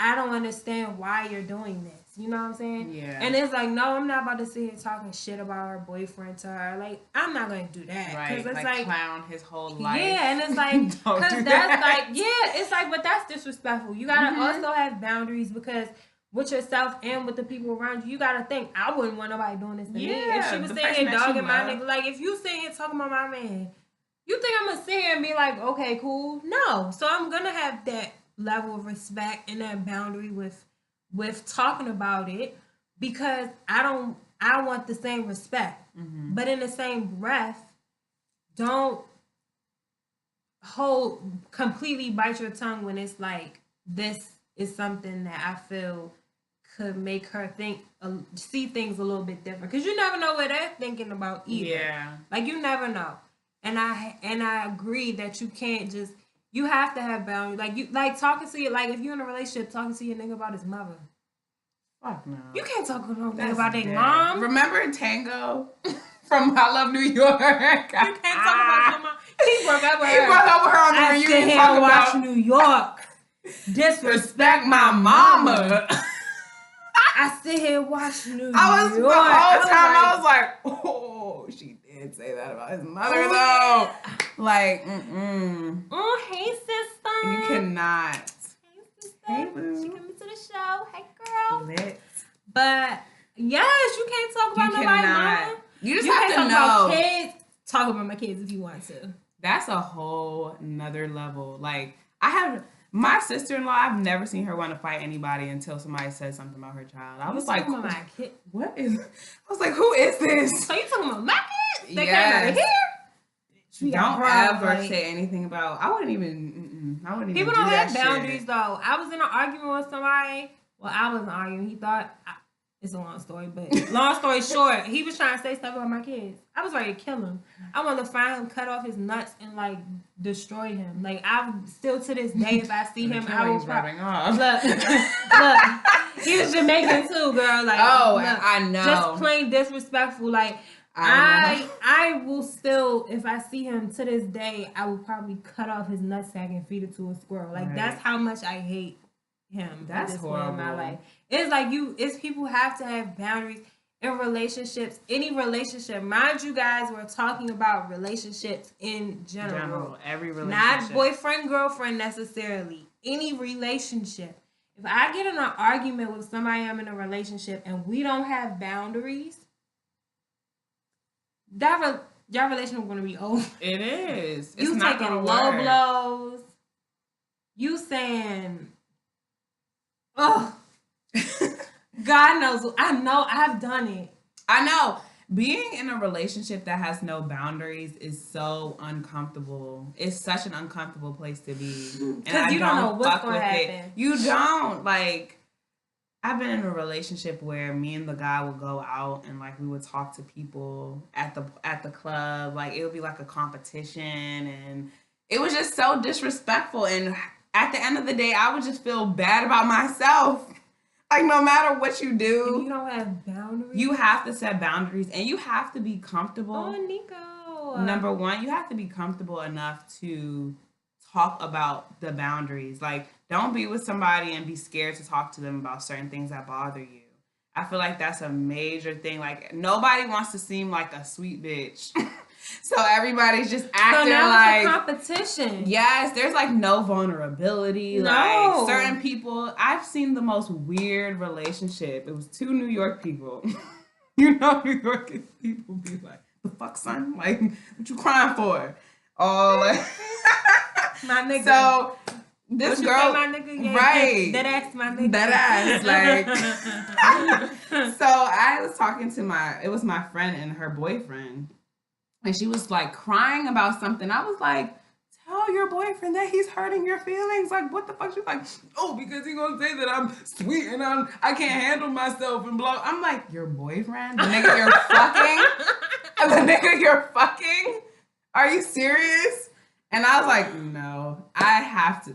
[SPEAKER 1] I don't understand why you're doing this. You know what I'm saying?
[SPEAKER 3] Yeah.
[SPEAKER 1] And it's like, no, I'm not about to sit here talking shit about her boyfriend to her. Like, I'm not going to do that.
[SPEAKER 3] Right. It's like clown his whole life.
[SPEAKER 1] Yeah, and it's like, because that's like, yeah, it's like, but that's disrespectful. You got to also have boundaries, because with yourself and with the people around you, you got to think, I wouldn't want nobody doing this to me. If she was sitting here dogging my nigga, like, if you sitting here talking about my man, you think I'm going to sit here and be like, okay, cool? No. So I'm going to have that level of respect and that boundary with talking about it, because I want the same respect. Mm-hmm. But in the same breath, don't completely bite your tongue when it's like, this is something that I feel could make her see things a little bit different, because you never know what they're thinking about either.
[SPEAKER 3] Yeah.
[SPEAKER 1] Like, you never know. And I agree that you can't just, you have to have boundaries. Talking to your, if you're in a relationship, talking to your nigga about his mother.
[SPEAKER 3] Fuck no.
[SPEAKER 1] You can't talk to no nigga about their mom.
[SPEAKER 3] Remember Tango from I Love New York?
[SPEAKER 1] You can't talk about your mom. He broke up with her.
[SPEAKER 3] He broke up with her on the reunion.
[SPEAKER 1] Talk about New York. Disrespect my mama. I sit here watching New York.
[SPEAKER 2] The whole time I was like, oh, she did say that about his mother though. Like,
[SPEAKER 1] Oh, hey sister.
[SPEAKER 2] You cannot.
[SPEAKER 1] Hey sister.
[SPEAKER 2] Hey boo.
[SPEAKER 1] She coming to the show. Hey girl.
[SPEAKER 2] Lit.
[SPEAKER 1] But yes, you can't talk about nobody's mama.
[SPEAKER 2] You just
[SPEAKER 1] you
[SPEAKER 2] have
[SPEAKER 1] can't
[SPEAKER 2] to
[SPEAKER 1] talk
[SPEAKER 2] know.
[SPEAKER 1] about kids. Talk about my kids if you want to.
[SPEAKER 2] That's a whole nother level. Like, I have my sister-in-law, I've never seen her want to fight anybody until somebody said something about her child. I was like,
[SPEAKER 1] about my kid?
[SPEAKER 2] What is, I was like, who is this?
[SPEAKER 1] So you talking about my kids? They
[SPEAKER 2] Yes.
[SPEAKER 1] came over here?
[SPEAKER 2] Don't ever say anything about, I wouldn't even
[SPEAKER 1] People
[SPEAKER 2] do
[SPEAKER 1] don't
[SPEAKER 2] that
[SPEAKER 1] have boundaries
[SPEAKER 2] shit.
[SPEAKER 1] though. I was in an argument with somebody. Well, I wasn't arguing. He thought, it's a long story, but long story short, he was trying to say stuff about my kids. I was ready to kill him. I wanted to find him, cut off his nuts, and like destroy him. Like I still to this day, if I see him, I will
[SPEAKER 2] rubbing off.
[SPEAKER 1] Look, he was Jamaican too, girl. Like look,
[SPEAKER 2] I know,
[SPEAKER 1] just plain disrespectful. Like I will still, if I see him to this day, I will probably cut off his nutsack and feed it to a squirrel. Like that's how much I hate him.
[SPEAKER 2] That's horrible.
[SPEAKER 1] In my life. It's like it's people have to have boundaries in relationships. Any relationship, mind you, guys, we're talking about relationships in general.
[SPEAKER 2] Every relationship,
[SPEAKER 1] not boyfriend girlfriend necessarily. Any relationship. If I get in an argument with somebody I'm in a relationship and we don't have boundaries, your relationship is going to be over.
[SPEAKER 2] It is. It's
[SPEAKER 1] You
[SPEAKER 2] not
[SPEAKER 1] taking
[SPEAKER 2] gonna
[SPEAKER 1] low
[SPEAKER 2] work.
[SPEAKER 1] blows. You saying, oh, God knows. I know. I've done it.
[SPEAKER 2] I know. Being in a relationship that has no boundaries is so uncomfortable. It's such an uncomfortable place to be.
[SPEAKER 1] Because you don't know what's going to happen.
[SPEAKER 2] It. You don't. Like, I've been in a relationship where me and the guy would go out and like we would talk to people at the club. Like it would be like a competition and it was just so disrespectful. And at the end of the day, I would just feel bad about myself. Like no matter what you do,
[SPEAKER 1] if you don't have boundaries.
[SPEAKER 2] You have to set boundaries and you have to be comfortable.
[SPEAKER 1] Oh, Nico.
[SPEAKER 2] Number one, you have to be comfortable enough to talk about the boundaries. Like, don't be with somebody and be scared to talk to them about certain things that bother you. I feel like that's a major thing. Like, nobody wants to seem like a sweet bitch. So everybody's just acting
[SPEAKER 1] so now
[SPEAKER 2] like
[SPEAKER 1] it's a competition.
[SPEAKER 2] Yes, there's like no vulnerability.
[SPEAKER 1] No.
[SPEAKER 2] Like certain people, I've seen the most weird relationship. It was two New York people. You know, New York people be like, "The fuck, son? Like, what you crying for?" Oh, like
[SPEAKER 1] my nigga.
[SPEAKER 2] So this girl,
[SPEAKER 1] my nigga, yeah,
[SPEAKER 2] right?
[SPEAKER 1] That ass, my nigga.
[SPEAKER 2] That ass, like. So I was talking to it was my friend and her boyfriend. And she was like crying about something. I was like, tell your boyfriend that he's hurting your feelings. Like, what the fuck? She's like, oh, because he's gonna say that I'm sweet and I can't handle myself and blah. I'm like, your boyfriend? The nigga you're fucking? The nigga you're fucking? Are you serious? And I was like, no, I have to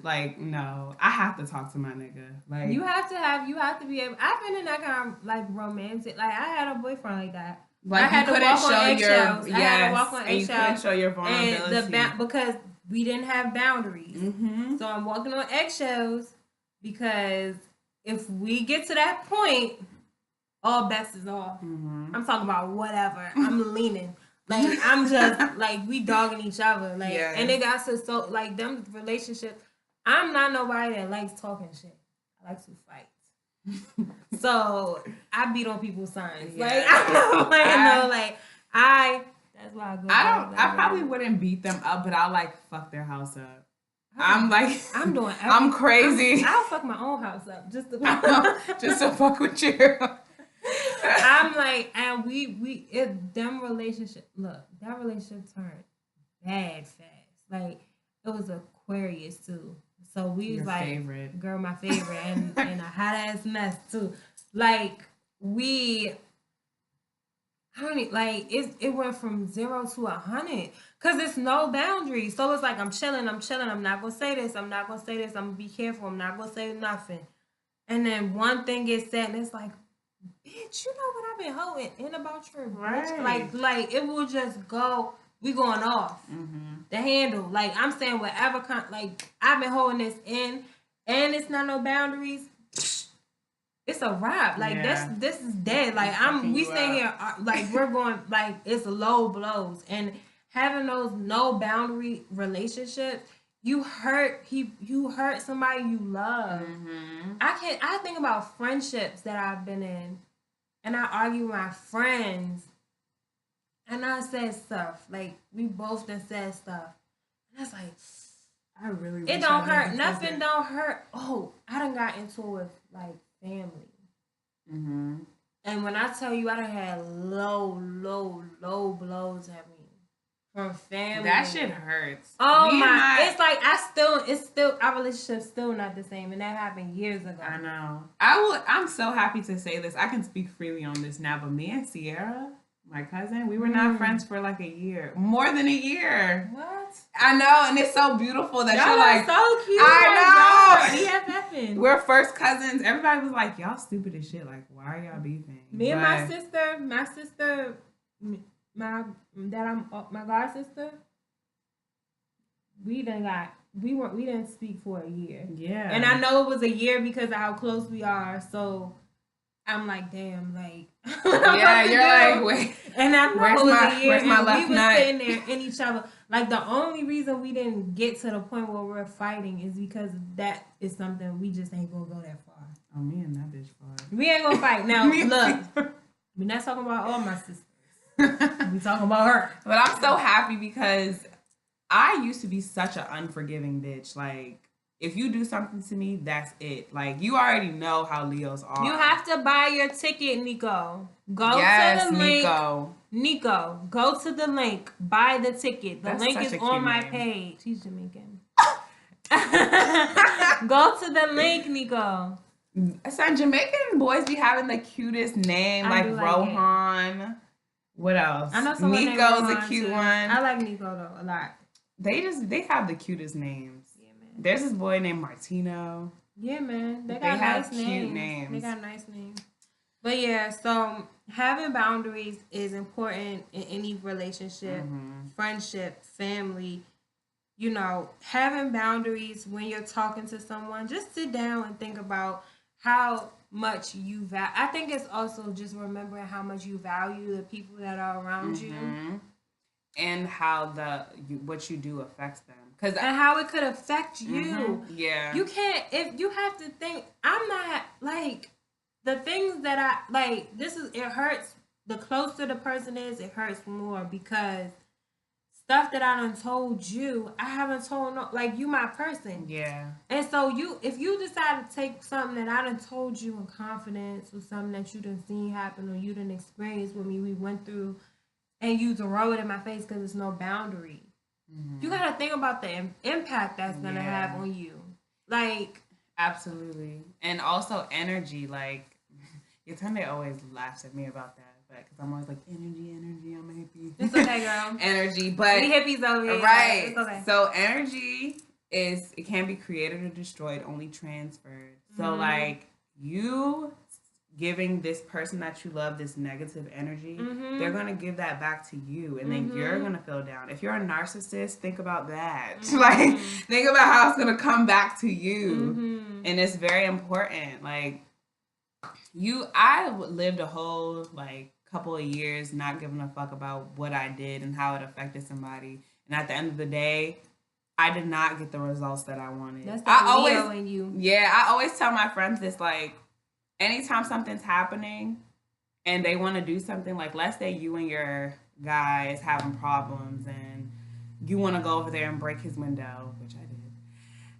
[SPEAKER 2] talk to my nigga. Like,
[SPEAKER 1] you have to be able. I've been in that kind of like romantic. Like, I had a boyfriend like that.
[SPEAKER 2] Like,
[SPEAKER 1] I had to walk on eggshells.
[SPEAKER 2] I had to walk on eggshells. And you couldn't show your vulnerability.
[SPEAKER 1] And because we didn't have boundaries.
[SPEAKER 2] Mm-hmm.
[SPEAKER 1] So I'm walking on eggshells because if we get to that point, all bets is off. Mm-hmm. I'm talking about whatever. I'm leaning. Like, I'm just, like, we dogging each other. Like, yes. And it got to so, like, them relationships. I'm not nobody that likes talking shit. I like to fight. So I beat on people's signs. Yeah. Like that's why I go.
[SPEAKER 2] I probably wouldn't beat them up, but I'll like fuck their house up. I'm like
[SPEAKER 1] I'm doing.
[SPEAKER 2] I'm crazy.
[SPEAKER 1] I'll fuck my own house up just to
[SPEAKER 2] fuck with you.
[SPEAKER 1] I'm like, and them relationship. Look, that relationship turned bad fast. Like it was Aquarius too. So we was like,
[SPEAKER 2] favorite.
[SPEAKER 1] Girl, my favorite, and a hot ass mess too. Like it went from 0 to 100 because it's no boundaries. So it's like I'm chilling. I'm not gonna say this. I'm not gonna say this. I'm gonna be careful. I'm not gonna say nothing. And then one thing gets said, and it's like, bitch, you know what I've been holding in about your bitch?
[SPEAKER 2] Right.
[SPEAKER 1] Like it will just go. We going off the handle. Like I'm saying, whatever like I've been holding this in, and it's not no boundaries. it's a wrap. Like this is dead. Like we sitting here like we're going like it's low blows and having those no boundary relationships. You hurt somebody you love. Mm-hmm. I think about friendships that I've been in, and I argue with my friends, and I said stuff like we both done said stuff, and it's like
[SPEAKER 3] I really
[SPEAKER 1] it don't hurt. Nothing don't hurt. Oh, I done got into it with like family. Mm-hmm. And when I tell you, I done had low blows at me. From family.
[SPEAKER 3] That shit hurts.
[SPEAKER 1] Oh it's like our relationship's still not the same, and that happened years ago.
[SPEAKER 3] I know. I'm so happy to say this. I can speak freely on this now, but me and Sierra, my cousin, we were not friends for like a year. More than a year.
[SPEAKER 1] What?
[SPEAKER 3] I know, and it's so beautiful that
[SPEAKER 1] y'all
[SPEAKER 3] you're like
[SPEAKER 1] so cute.
[SPEAKER 3] I know. We're first cousins. Everybody was like, y'all stupid as shit. Like, why are y'all beefing?
[SPEAKER 1] Me and my sister, my god sister, we didn't speak for a year. Yeah. And I know it was a year because of how close we are. So I'm like, damn, like yeah, you're like, wait. And I know it was a year. Where's my left nut? We were sitting there in each other. Like the only reason we didn't get to the point where we're fighting is because that is something we just ain't gonna go that far.
[SPEAKER 3] Oh, me and that bitch far.
[SPEAKER 1] We ain't gonna fight. Now look, we're not talking about all my sisters. We talking about her.
[SPEAKER 3] But I'm so happy because I used to be such an unforgiving bitch. Like, if you do something to me, that's it. Like, you already know how Leos are.
[SPEAKER 1] You have to buy your ticket, Nico. Go to the link. Nico, go to the link. Buy the ticket. The link is on my page. He's Jamaican. Go to the link, Nico.
[SPEAKER 3] Son, Jamaican boys be having the cutest name, like Rohan. What else?
[SPEAKER 1] I know
[SPEAKER 3] Nico's a cute one.
[SPEAKER 1] I like Nico though a lot.
[SPEAKER 3] They have the cutest names. Yeah, man. There's this boy named Martino.
[SPEAKER 1] Yeah, man. They got nice cute names. They got nice names. But yeah, so having boundaries is important in any relationship, friendship, family. You know, having boundaries when you're talking to someone, just sit down and think about how much you value. I think it's also just remembering how much you value the people that are around you,
[SPEAKER 3] and how what you do affects them,
[SPEAKER 1] and how it could affect you.
[SPEAKER 3] Yeah,
[SPEAKER 1] you can't. If you have to think, I'm not like the things that I like. It hurts. The closer the person is, it hurts more because stuff that I done told you, I haven't told like you my person.
[SPEAKER 3] Yeah.
[SPEAKER 1] And so if you decide to take something that I done told you in confidence or something that you done seen happen or you done experienced with me, we went through, and you throw it in my face because there's no boundary. You got to think about the impact that's going to have on you. Like.
[SPEAKER 3] Absolutely. And also energy. Like, your Tunde always laughs at me about that. Because I'm always like, energy, I'm a hippie.
[SPEAKER 1] It's okay, girl.
[SPEAKER 3] Energy, but
[SPEAKER 1] we hippies over here.
[SPEAKER 3] Right.
[SPEAKER 1] It's okay.
[SPEAKER 3] So energy it can be created or destroyed, only transferred. So like you giving this person that you love this negative energy, they're gonna give that back to you, and then you're gonna feel down. If you're a narcissist, think about that. Like, think about how it's gonna come back to you, and it's very important. Like, I lived a whole couple of years not giving a fuck about what I did and how it affected somebody, and at the end of the day, I did not get the results that I wanted.
[SPEAKER 1] That's the Leo in you.
[SPEAKER 3] Yeah, I always tell my friends this, like, anytime something's happening and they want to do something, like, let's say you and your guy is having problems and you want to go over there and break his window, which I did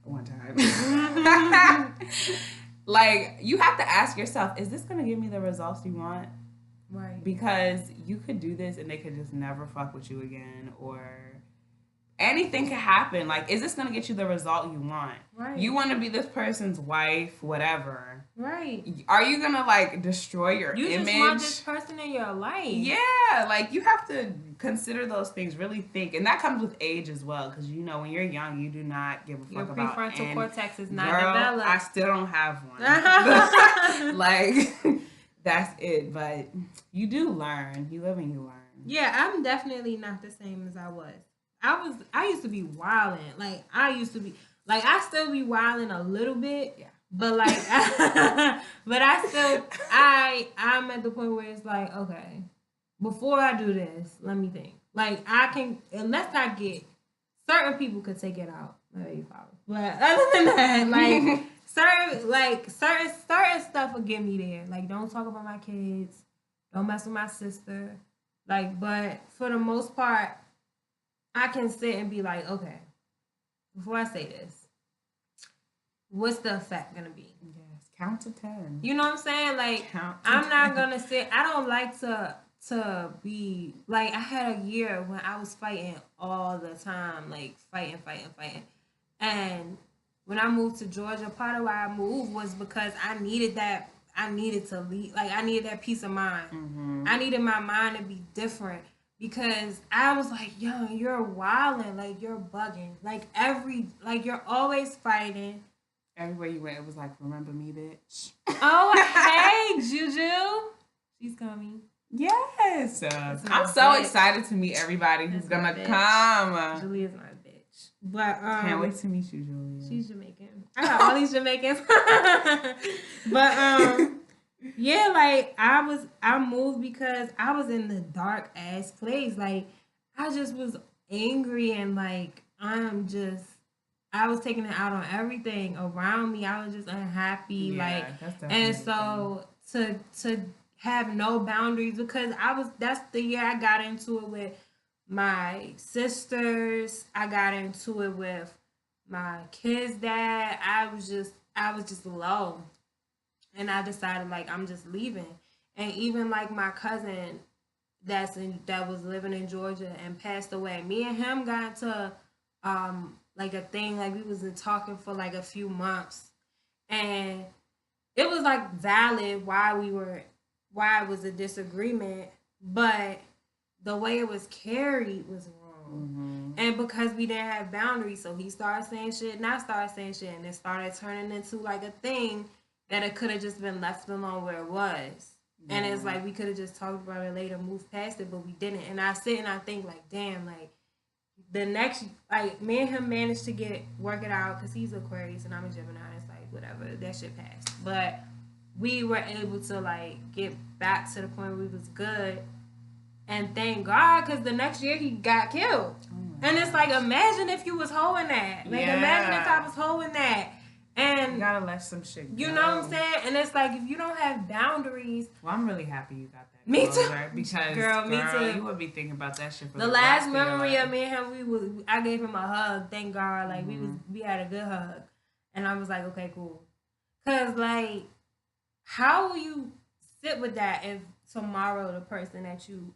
[SPEAKER 3] one time. Like, you have to ask yourself, is this going to give me the results you want?
[SPEAKER 1] Right.
[SPEAKER 3] Because you could do this and they could just never fuck with you again, or anything could happen. Like, is this going to get you the result you want?
[SPEAKER 1] Right.
[SPEAKER 3] You want to be this person's wife, whatever.
[SPEAKER 1] Right.
[SPEAKER 3] Are you going to, like, destroy your image?
[SPEAKER 1] You just want this person in your life.
[SPEAKER 3] Yeah. Like, you have to consider those things, really think. And that comes with age as well. Because, you know, when you're young, you do not give a fuck about it.
[SPEAKER 1] Your prefrontal cortex is not
[SPEAKER 3] developed. I still don't have one. Like, that's it. But you do learn. You live and you learn.
[SPEAKER 1] Yeah, I'm definitely not the same as I was. I used to be wilding. Like, I still be wilding a little bit.
[SPEAKER 3] Yeah.
[SPEAKER 1] But like, but I'm at the point where it's like, okay, before I do this, let me think. Like I can, unless I get certain people could take it out, maybe probably. But other than that, like certain stuff will get me there. Like don't talk about my kids, don't mess with my sister. Like, but for the most part, I can sit and be like, okay, before I say this, what's the effect gonna be?
[SPEAKER 3] Yes, count to 10.
[SPEAKER 1] You know what I'm saying? Like, I'm not gonna sit. I don't like to be like. I had a year when I was fighting all the time, like fighting, and when I moved to Georgia, part of why I moved was because I needed that. I needed to leave. Like I needed that peace of mind.
[SPEAKER 3] Mm-hmm.
[SPEAKER 1] I needed my mind to be different because I was like, yo, you're wilding, like you're bugging, like you're always fighting.
[SPEAKER 3] Everywhere you went, it was like, remember me, bitch.
[SPEAKER 1] Oh, hey, Juju. She's coming.
[SPEAKER 3] Yes. I'm so excited to meet everybody who's going to come.
[SPEAKER 1] Julia's not a bitch. But
[SPEAKER 3] can't wait to meet you, Julia.
[SPEAKER 1] She's Jamaican. I got all these Jamaicans. But yeah, like I moved because I was in the dark ass place. Like I just was angry and like I was taking it out on everything around me. I was just unhappy. Yeah, and so to have no boundaries because that's the year I got into it with my sisters. I got into it with my kids' dad. I was just low. And I decided like I'm just leaving. And even like my cousin that was living in Georgia and passed away. Me and him got to like a thing, like we wasn't talking for like a few months, and it was like valid why it was a disagreement, but the way it was carried was wrong. Mm-hmm. And because we didn't have boundaries, so he started saying shit and I started saying shit, and it started turning into like a thing that it could have just been left alone where it was. Yeah. And it's like we could have just talked about it later, moved past it, but we didn't. And I sit and I think like, damn, like the next, like me and him managed to work it out because he's Aquarius and I'm a Gemini. It's like whatever, that shit passed. But we were able to like get back to the point where we was good, and thank God because the next year he got killed. And it's like, imagine if you was holding that. Like imagine if I was holding that. And
[SPEAKER 3] you gotta let some shit go.
[SPEAKER 1] You know what I'm saying? And it's like if you don't have boundaries.
[SPEAKER 3] Well, I'm really happy you got that.
[SPEAKER 1] Me too.
[SPEAKER 3] Because
[SPEAKER 1] girl, me too.
[SPEAKER 3] You would be thinking about that shit for
[SPEAKER 1] the last memory of me and him. I gave him a hug. Thank God, like we had a good hug, and I was like, okay, cool. Cause like, how will you sit with that if tomorrow the person that you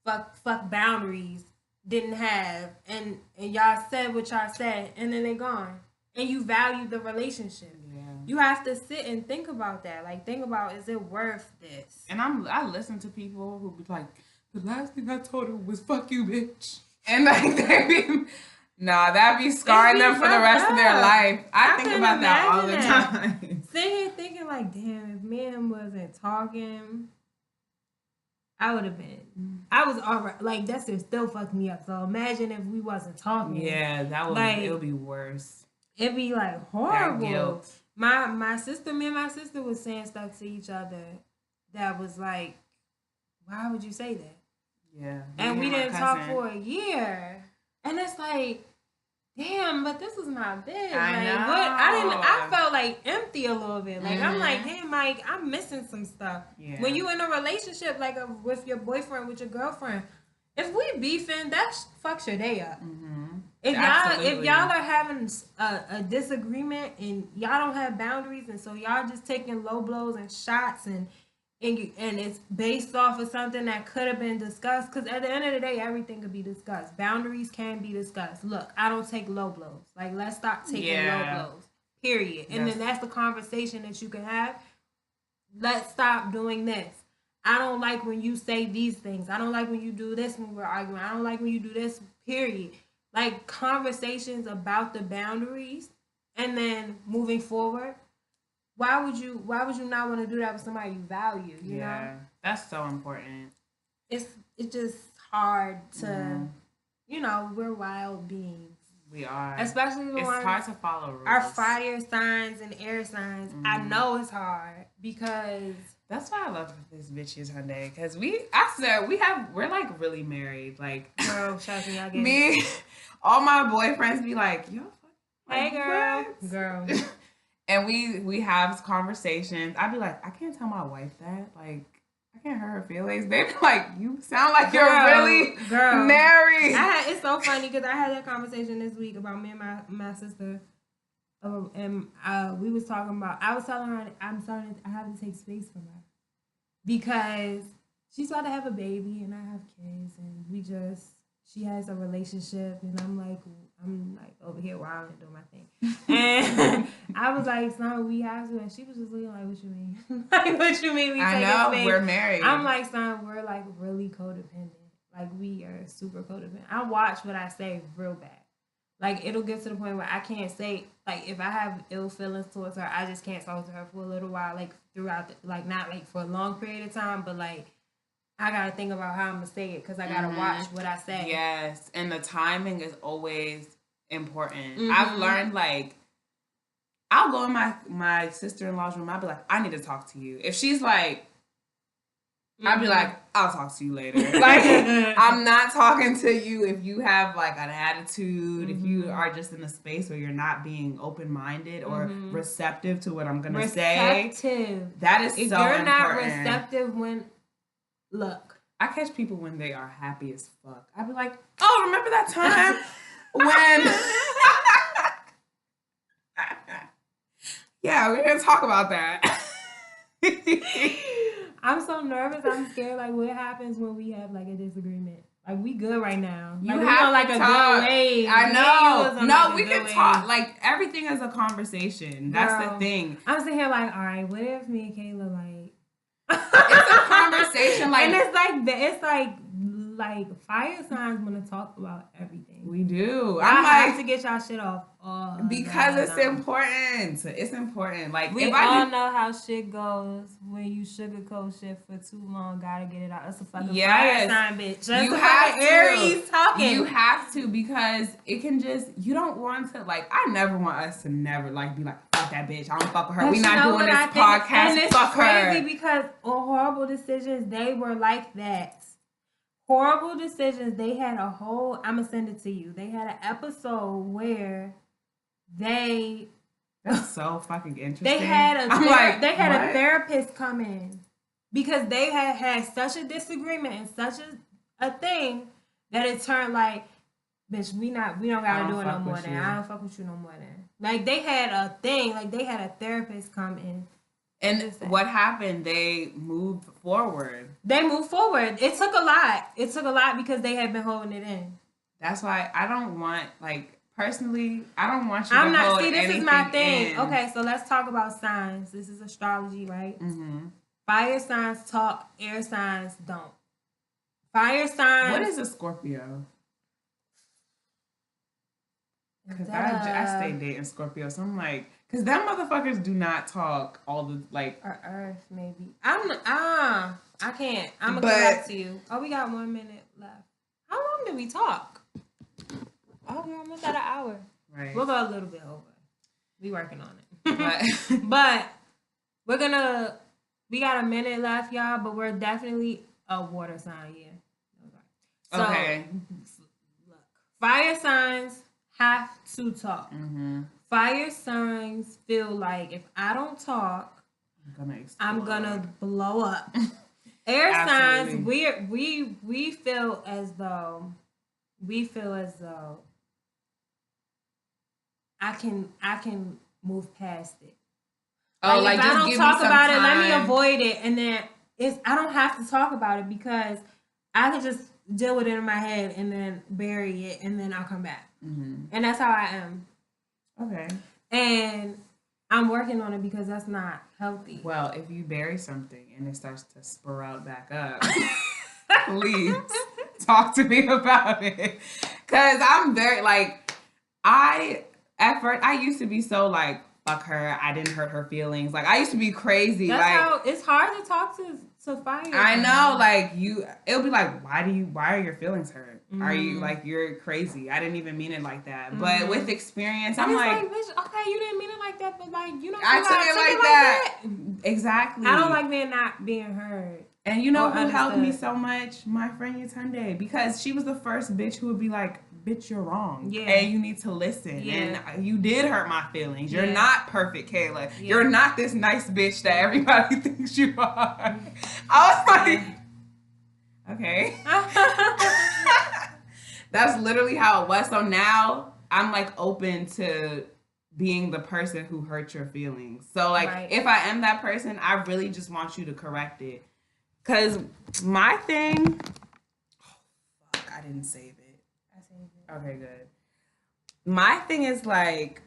[SPEAKER 1] fuck boundaries didn't have, and y'all said what y'all said, and then they gone, and you value the relationship. You have to sit and think about that. Like, think about, is it worth this?
[SPEAKER 3] And I listen to people who be like, the last thing I told her was fuck you, bitch. And like, that'd be scarring them for the rest of their life. I think about that all the time.
[SPEAKER 1] Sitting here thinking like, damn, if me and him wasn't talking, I would have been. I was alright. Like, that shit still fucked me up. So imagine if we wasn't talking.
[SPEAKER 3] Yeah, that would like, it would be worse.
[SPEAKER 1] It'd be like horrible. That guilt. Me and my sister was saying stuff to each other that was like, why would you say that?
[SPEAKER 3] Yeah.
[SPEAKER 1] And we didn't talk for a year. And it's like, damn, but this was my bitch.
[SPEAKER 3] I know.
[SPEAKER 1] I felt like empty a little bit. Like, I'm like, damn, Mike, I'm missing some stuff. Yeah. When you in a relationship, like with your boyfriend, with your girlfriend, if we beefing, that fucks your day up. Mm-hmm. If y'all are having a disagreement and y'all don't have boundaries, and so y'all just taking low blows and shots and it's based off of something that could have been discussed, because at the end of the day, everything could be discussed. Boundaries can be discussed. Look, I don't take low blows. Like, let's stop taking low blows. Period. And then that's the conversation that you can have. Let's stop doing this. I don't like when you say these things. I don't like when you do this when we're arguing. I don't like when you do this. Period. Like, conversations about the boundaries, and then moving forward. Why would you not want to do that with somebody you value? You know?
[SPEAKER 3] That's so important.
[SPEAKER 1] It's just hard to, we're wild beings.
[SPEAKER 2] We are.
[SPEAKER 1] Especially the ones.
[SPEAKER 2] It's hard to follow rules.
[SPEAKER 1] Our fire signs and air signs. I know it's hard because.
[SPEAKER 2] That's why I love this bitch is Hyundai. Because we're like really married. Like,
[SPEAKER 1] girl, trust me, I get
[SPEAKER 2] me, all my boyfriends be like, yo,
[SPEAKER 1] hey, girl.
[SPEAKER 2] What?
[SPEAKER 1] Girl.
[SPEAKER 2] And we have conversations. I'd be like, I can't tell my wife that. Like, I can't hurt her feelings. They be like, you sound like you're really married.
[SPEAKER 1] It's so funny because I had that conversation this week about me and my sister. And we was talking about, I was telling her I have to take space from her because she's about to have a baby and I have kids and she has a relationship and I'm like over here wilding and doing my thing. And I was like, son, we have to. And she was just looking like, what you mean? Like, what you mean?
[SPEAKER 2] I know, we're married.
[SPEAKER 1] I'm like, son, we're like really codependent. Like, we are super codependent. I watch what I say real bad. Like, it'll get to the point where I can't say, like, if I have ill feelings towards her, I just can't talk to her for a little while, like, throughout, not, like, for a long period of time, but, like, I got to think about how I'm going to say it because I got to watch what I say.
[SPEAKER 2] Yes, and the timing is always important. I've learned, like, I'll go in my sister-in-law's room. I'll be like, I need to talk to you. If she's like, I'll be like, I'll talk to you later. Like, I'm not talking to you if you have, like, an attitude, if you are just in a space where you're not being open-minded or receptive to what I'm going to say. That is
[SPEAKER 1] if
[SPEAKER 2] so
[SPEAKER 1] you're
[SPEAKER 2] important.
[SPEAKER 1] not receptive look.
[SPEAKER 2] I catch people when they are happy as fuck. I'd be like, oh, remember that time when... Yeah, we're going to talk about that.
[SPEAKER 1] I'm so nervous. I'm scared. Like, what happens when we have like a disagreement? Like, we good right now. Like, we on like a good wave.
[SPEAKER 2] I know. No, we can talk. Like, everything is a conversation. That's the thing.
[SPEAKER 1] I'm sitting here like, all right, what if me and Kayla like?
[SPEAKER 2] It's a conversation. Like,
[SPEAKER 1] and it's like fire signs want to talk about everything.
[SPEAKER 2] We do.
[SPEAKER 1] I have to get y'all shit off.
[SPEAKER 2] Because it's important. It's important. Like,
[SPEAKER 1] we all know how shit goes when you sugarcoat shit for too long. Gotta get it out. That's a fucking fire sign, bitch. That's
[SPEAKER 2] you have to.
[SPEAKER 1] Aries talking.
[SPEAKER 2] You have to because it can just. You don't want to like. I never want us to never like be like fuck that bitch. I don't fuck with her. We not doing this podcast.
[SPEAKER 1] And it's
[SPEAKER 2] fuck
[SPEAKER 1] crazy
[SPEAKER 2] her.
[SPEAKER 1] Because on Horrible Decisions they were like that. Horrible Decisions. They had a whole. I'm gonna send it to you. They had an episode where.
[SPEAKER 2] That's so fucking interesting.
[SPEAKER 1] They had a therapist come in because they had such a disagreement and such a thing that it turned like, bitch, we don't gotta do it no more than I don't fuck with you no more than. Like they had a thing, like they had a therapist come in.
[SPEAKER 2] And what happened? They moved forward.
[SPEAKER 1] It took a lot. It took a lot because they had been holding it in.
[SPEAKER 2] That's why I don't want like. Personally, I don't want you to hold anything in. This is my thing.
[SPEAKER 1] In. Okay, so let's talk about signs. This is astrology, right? Mm-hmm. Fire signs talk, air signs don't. Fire signs...
[SPEAKER 2] What is a Scorpio? Because I stay dating Scorpio, so I'm like... Because them motherfuckers do not talk all the, like...
[SPEAKER 1] Or Earth, maybe. I can't. I'm going to get back to you. Oh, we got 1 minute left. How long did we talk? Oh, we're almost at an hour.
[SPEAKER 2] Right.
[SPEAKER 1] We'll go a little bit over. We working on it. But we got a minute left, y'all, but we're definitely a water sign, yeah.
[SPEAKER 2] Okay.
[SPEAKER 1] Look, fire signs have to talk.
[SPEAKER 2] Mm-hmm.
[SPEAKER 1] Fire signs feel like if I don't talk, I'm gonna blow up. Air signs, we feel as though I can move past it.
[SPEAKER 2] Oh, like
[SPEAKER 1] if I don't talk about it, let me avoid it, and then I don't have to talk about it because I can just deal with it in my head and then bury it, and then I'll come back. Mm-hmm. And that's how I am.
[SPEAKER 2] Okay.
[SPEAKER 1] And I'm working on it because that's not healthy.
[SPEAKER 2] Well, if you bury something and it starts to sprout back up, please talk to me about it. Because I'm very, like, at first, I used to be so, like,
[SPEAKER 3] fuck her. I didn't hurt her feelings. Like, I used to be crazy.
[SPEAKER 1] That's
[SPEAKER 3] like,
[SPEAKER 1] how it's hard to talk to Fire.
[SPEAKER 3] I know, like, it'll be like, why are your feelings hurt? Are you, like, you're crazy. I didn't even mean it like that. But with experience,
[SPEAKER 1] and
[SPEAKER 3] I'm
[SPEAKER 1] it's
[SPEAKER 3] like,
[SPEAKER 1] bitch, okay, you didn't mean it like that, but, like, you know,
[SPEAKER 3] I took it like that. Exactly.
[SPEAKER 1] I don't like not being heard.
[SPEAKER 3] And you know who helped me so much? My friend Yatunde. Because she was the first bitch who would be like, bitch, you're wrong. Yeah. And you need to listen. Yeah. And you did hurt my feelings. You're not perfect, Kayla. Yeah. You're not this nice bitch that everybody thinks you are. I was like, okay. That's literally how it was. So now I'm like open to being the person who hurt your feelings. So like if I am that person, I really just want you to correct it. Cause my thing, I didn't save it.
[SPEAKER 1] I saved it.
[SPEAKER 3] Okay, good. My thing is like,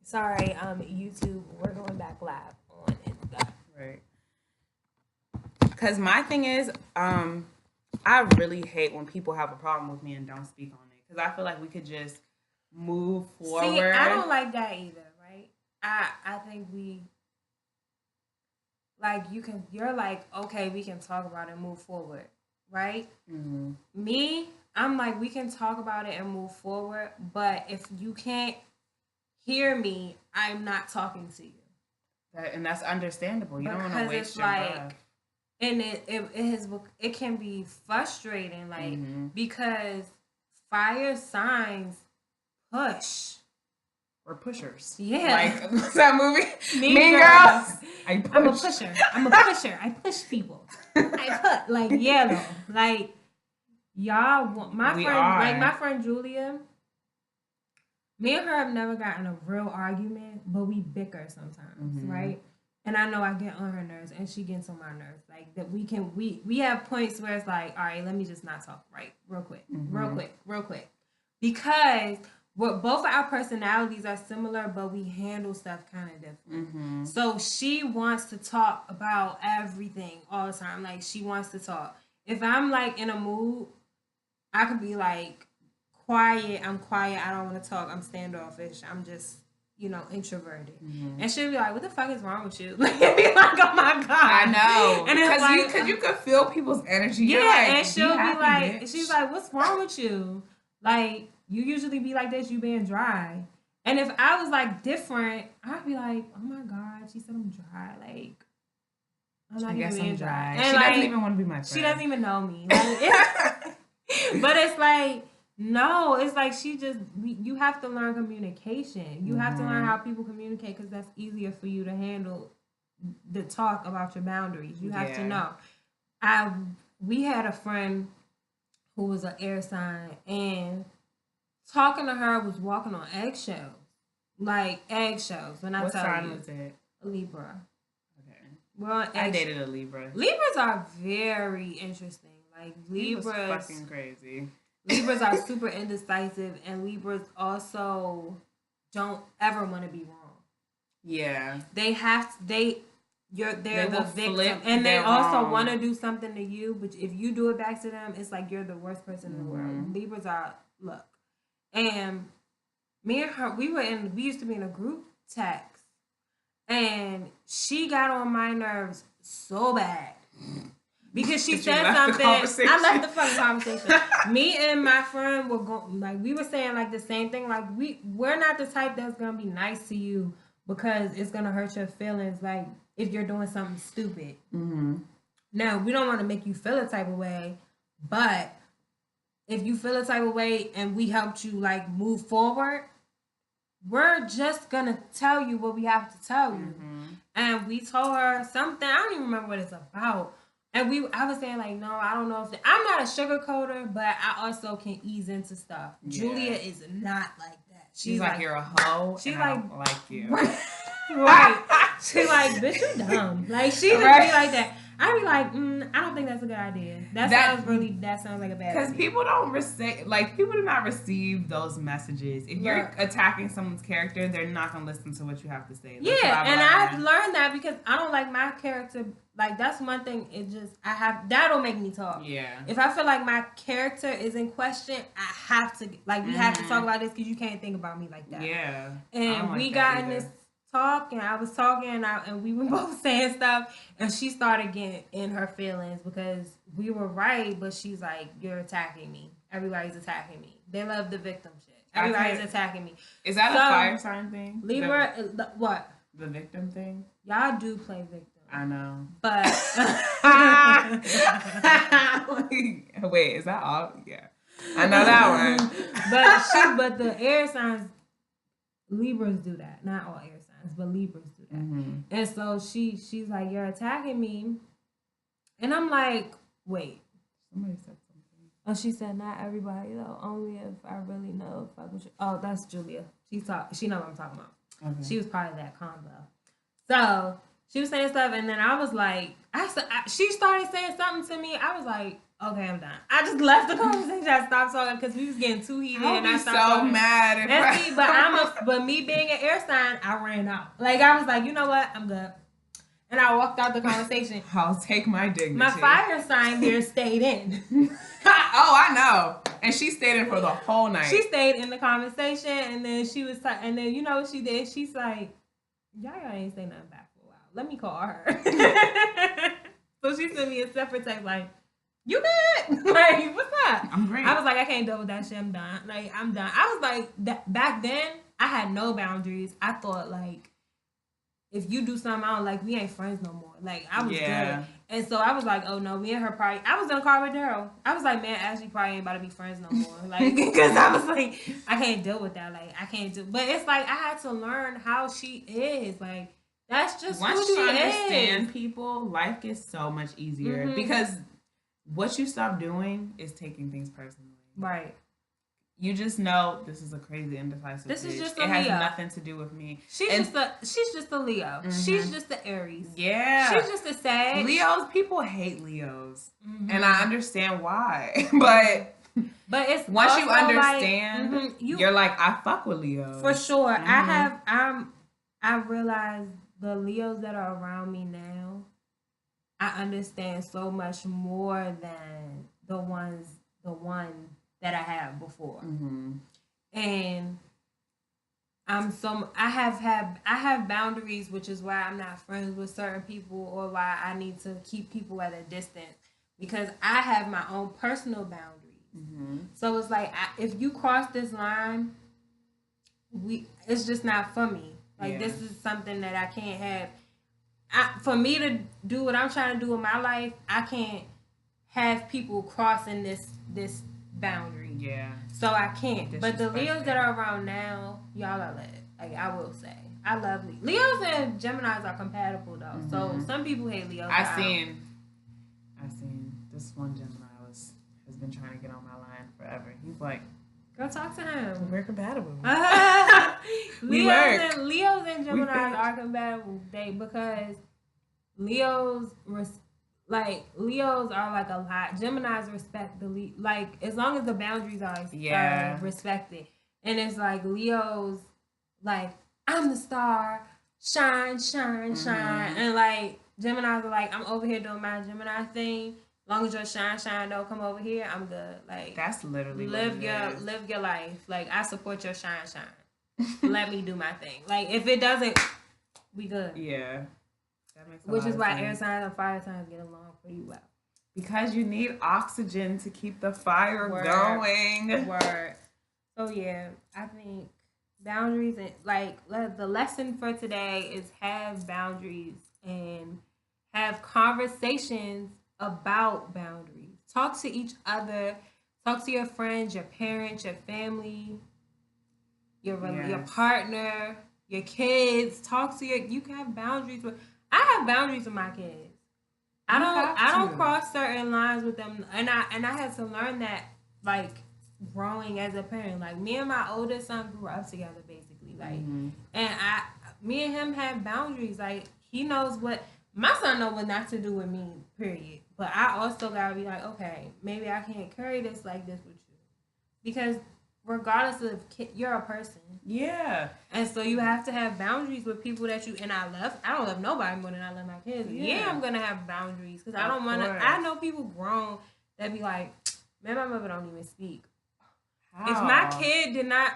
[SPEAKER 1] sorry, YouTube, we're going back live on Insta.
[SPEAKER 3] Right. Cause my thing is, I really hate when people have a problem with me and don't speak on it. Cause I feel like we could just move forward.
[SPEAKER 1] See, I don't like that either, right? I think like you're like, okay, we can talk about it and move forward, right? Mm-hmm. Me, I'm like, we can talk about it and move forward, but if you can't hear me, I'm not talking to you.
[SPEAKER 3] And that's understandable. You don't want to waste your breath.
[SPEAKER 1] And it can be frustrating, like, because fire signs push.
[SPEAKER 3] Or pushers.
[SPEAKER 1] Yeah.
[SPEAKER 3] Like, what's that movie?
[SPEAKER 1] Mean Girls. I'm a pusher. I push people. I put, like, though. Like, y'all, my friend Julia, me and her have never gotten a real argument, but we bicker sometimes, right? And I know I get on her nerves, and she gets on my nerves. Like, that we have points where it's like, all right, let me just not talk, right? Real quick. Because both of our personalities are similar, but we handle stuff kind of different. So she wants to talk about everything all the time. Like, she wants to talk. If I'm, like, in a mood, I could be, like, quiet. I'm quiet. I don't want to talk. I'm standoffish. I'm just, introverted. And she'll be like, what the fuck is wrong with you? Like, it'd be like, oh my God.
[SPEAKER 3] I know.
[SPEAKER 1] And it's like,
[SPEAKER 3] because you could feel people's energy.
[SPEAKER 1] Yeah,
[SPEAKER 3] like,
[SPEAKER 1] and she'll be like,
[SPEAKER 3] bitch.
[SPEAKER 1] she's like, what's wrong with you? Like, you usually be like this, you being dry. And if I was, like, different, I'd be like, oh my God, she said I'm dry. Like, I'm not even being dry. And
[SPEAKER 3] she doesn't even want to be my friend.
[SPEAKER 1] She doesn't even know me. Like, but it's like, no, it's like you have to learn communication. You have to learn how people communicate, because that's easier for you to handle the talk about your boundaries. You have to know. We had a friend who was an air sign, and talking to her was walking on eggshells. Like, eggshells. When I
[SPEAKER 3] what
[SPEAKER 1] tell
[SPEAKER 3] sign
[SPEAKER 1] you.
[SPEAKER 3] was it?
[SPEAKER 1] A Libra.
[SPEAKER 3] Okay.
[SPEAKER 1] Well,
[SPEAKER 3] I dated a Libra.
[SPEAKER 1] Libras are very interesting. Like, Libras
[SPEAKER 3] fucking crazy.
[SPEAKER 1] Libras are super indecisive, and Libras also don't ever want to be wrong.
[SPEAKER 3] Yeah.
[SPEAKER 1] They're the victim, and they also want to do something to you, but if you do it back to them, it's like you're the worst person in the world. Libras are, look. And me and her, we used to be in a group text, and she got on my nerves so bad. Because she said something. I left the fucking conversation. Me and my friend were going, like, we were saying, like, the same thing. Like, we're not the type that's gonna be nice to you because it's gonna hurt your feelings. Like, if you're doing something stupid. Now, we don't want to make you feel a type of way, but if you feel a type of way and we helped you, like, move forward, we're just gonna tell you what we have to tell you. And we told her something. I don't even remember what it's about. And I was saying, like, no, I don't know if I'm not a sugarcoater, but I also can ease into stuff. Yeah. Julia is not like that.
[SPEAKER 3] She's like, you're a hoe. She's like, I don't like you.
[SPEAKER 1] Right. She's like, bitch, you dumb. Like, she just be like that. I'd be like, I don't think that's a good idea. That sounds like a bad idea.
[SPEAKER 3] Because people don't people do not receive those messages. If you're attacking someone's character, they're not gonna listen to what you have to say.
[SPEAKER 1] I've learned that because I don't like my character. Like, that's one thing. That'll make me talk.
[SPEAKER 3] Yeah.
[SPEAKER 1] If I feel like my character is in question, I have to, we have to talk about this because you can't think about me like that.
[SPEAKER 3] Yeah.
[SPEAKER 1] And we got in this talk, and I was talking, and we were both saying stuff, and she started getting in her feelings because we were right, but she's like, you're attacking me. Everybody's attacking me. They love the victim shit. Everybody's attacking me.
[SPEAKER 3] Is that a fire sign thing?
[SPEAKER 1] Libra, what?
[SPEAKER 3] The victim thing?
[SPEAKER 1] Y'all do play victim.
[SPEAKER 3] I know.
[SPEAKER 1] But
[SPEAKER 3] wait, is that all? Yeah. I know that
[SPEAKER 1] one. But the air signs, Libras do that. Not all air signs, but Libras do that. Mm-hmm. And so she's like, you're attacking me. And I'm like, wait.
[SPEAKER 3] Somebody said something.
[SPEAKER 1] Oh, she said, not everybody though. Only if I really know if I was. Oh, that's Julia. She know what I'm talking about. Okay. She was part of that combo. So she was saying stuff, and then I was like, she started saying something to me. I was like, okay, I'm done. I just left the conversation. I stopped talking because we was getting too heated.
[SPEAKER 3] I would be so mad.
[SPEAKER 1] But me being an air sign, I ran out. Like, I was like, you know what? I'm good. And I walked out the conversation.
[SPEAKER 3] I'll take my dignity.
[SPEAKER 1] My fire sign here stayed in.
[SPEAKER 3] Oh, I know. And she stayed in for the whole night.
[SPEAKER 1] She stayed in the conversation, and then she was, and then you know what she did? She's like, y'all ain't say nothing back for a while. Let me call her. So she sent me a separate text like, you good? Like, what's up?
[SPEAKER 3] I'm great.
[SPEAKER 1] I was like, I can't deal with that shit. I'm done. Like, I'm done. I was like, back then, I had no boundaries. I thought, like, if you do something I don't like, we ain't friends no more. Like, I was good. And so I was like, oh no, me and her probably, I was in the car with Daryl. I was like, man, Ashley probably ain't about to be friends no more. Like, because I was like, I can't deal with that. Like, I can't do, but it's like, I had to learn how she is. Like, that's just
[SPEAKER 3] once
[SPEAKER 1] who
[SPEAKER 3] you
[SPEAKER 1] she
[SPEAKER 3] understand
[SPEAKER 1] is.
[SPEAKER 3] people, life gets so much easier because what you stop doing is taking things personally.
[SPEAKER 1] Right.
[SPEAKER 3] You just know this is a crazy indecisive
[SPEAKER 1] This
[SPEAKER 3] bitch.
[SPEAKER 1] is just a
[SPEAKER 3] It has
[SPEAKER 1] Leo.
[SPEAKER 3] nothing to do with me.
[SPEAKER 1] She's just a Leo. Mm-hmm. She's just the Aries.
[SPEAKER 3] Yeah.
[SPEAKER 1] She's just a Sag.
[SPEAKER 3] Leos, people hate Leos. Mm-hmm. And I understand why. But
[SPEAKER 1] it's
[SPEAKER 3] once you understand, like, you're like, I fuck with Leos.
[SPEAKER 1] For sure. I realize the Leos that are around me now, I understand so much more than the one that I had before. Mm-hmm. And I have boundaries, which is why I'm not friends with certain people or why I need to keep people at a distance, because I have my own personal boundaries. Mm-hmm. So it's like, if you cross this line, it's just not for me. Like, this is something that I can't have. For me to do what I'm trying to do in my life, I can't have people crossing this boundary. Yeah. So I can't. But the Leos that are around now, y'all are lit. Like, I will say. I love Leos. Leos and Geminis are compatible, though. Mm-hmm. So some people hate Leos.
[SPEAKER 3] I've seen this one Gemini has been trying to get on my line forever. He's like,
[SPEAKER 1] girl, talk to him.
[SPEAKER 3] We're compatible.
[SPEAKER 1] Leos and Geminis are compatible. Because Leos are like a lot. Geminis respect the like, as long as the boundaries are respected. And it's like Leos, like, I'm the star, shine, shine, shine. And like Geminis are like, I'm over here doing my Gemini thing. As long as your shine don't come over here, I'm good. Like, that's literally live your life. Like, I support your shine. Let me do my thing. Like, if it doesn't, we good. Yeah. That makes Which is why air signs and fire signs get along pretty well.
[SPEAKER 3] Because you need oxygen to keep the fire going.
[SPEAKER 1] Word. So yeah, I think boundaries and like the lesson for today is have boundaries and have conversations about boundaries. Talk to each other. Talk to your friends, your parents, your family, your partner, your kids. Talk to you can have boundaries with. I have boundaries with my kids. I don't cross certain lines with them, and I had to learn that, like, growing as a parent. Like, me and my oldest son grew up together, basically. Like, and me and him have boundaries. Like, he knows what my son knows what not to do with me, period. But I also gotta be like, okay, maybe I can't carry this like this with you. Because regardless of, you're a person.
[SPEAKER 3] Yeah.
[SPEAKER 1] And so you have to have boundaries with people that you, and I don't love nobody more than I love my kids. Yeah, I'm going to have boundaries because I don't want to, I know people grown that be like, man, my mother don't even speak. How? If my kid did not,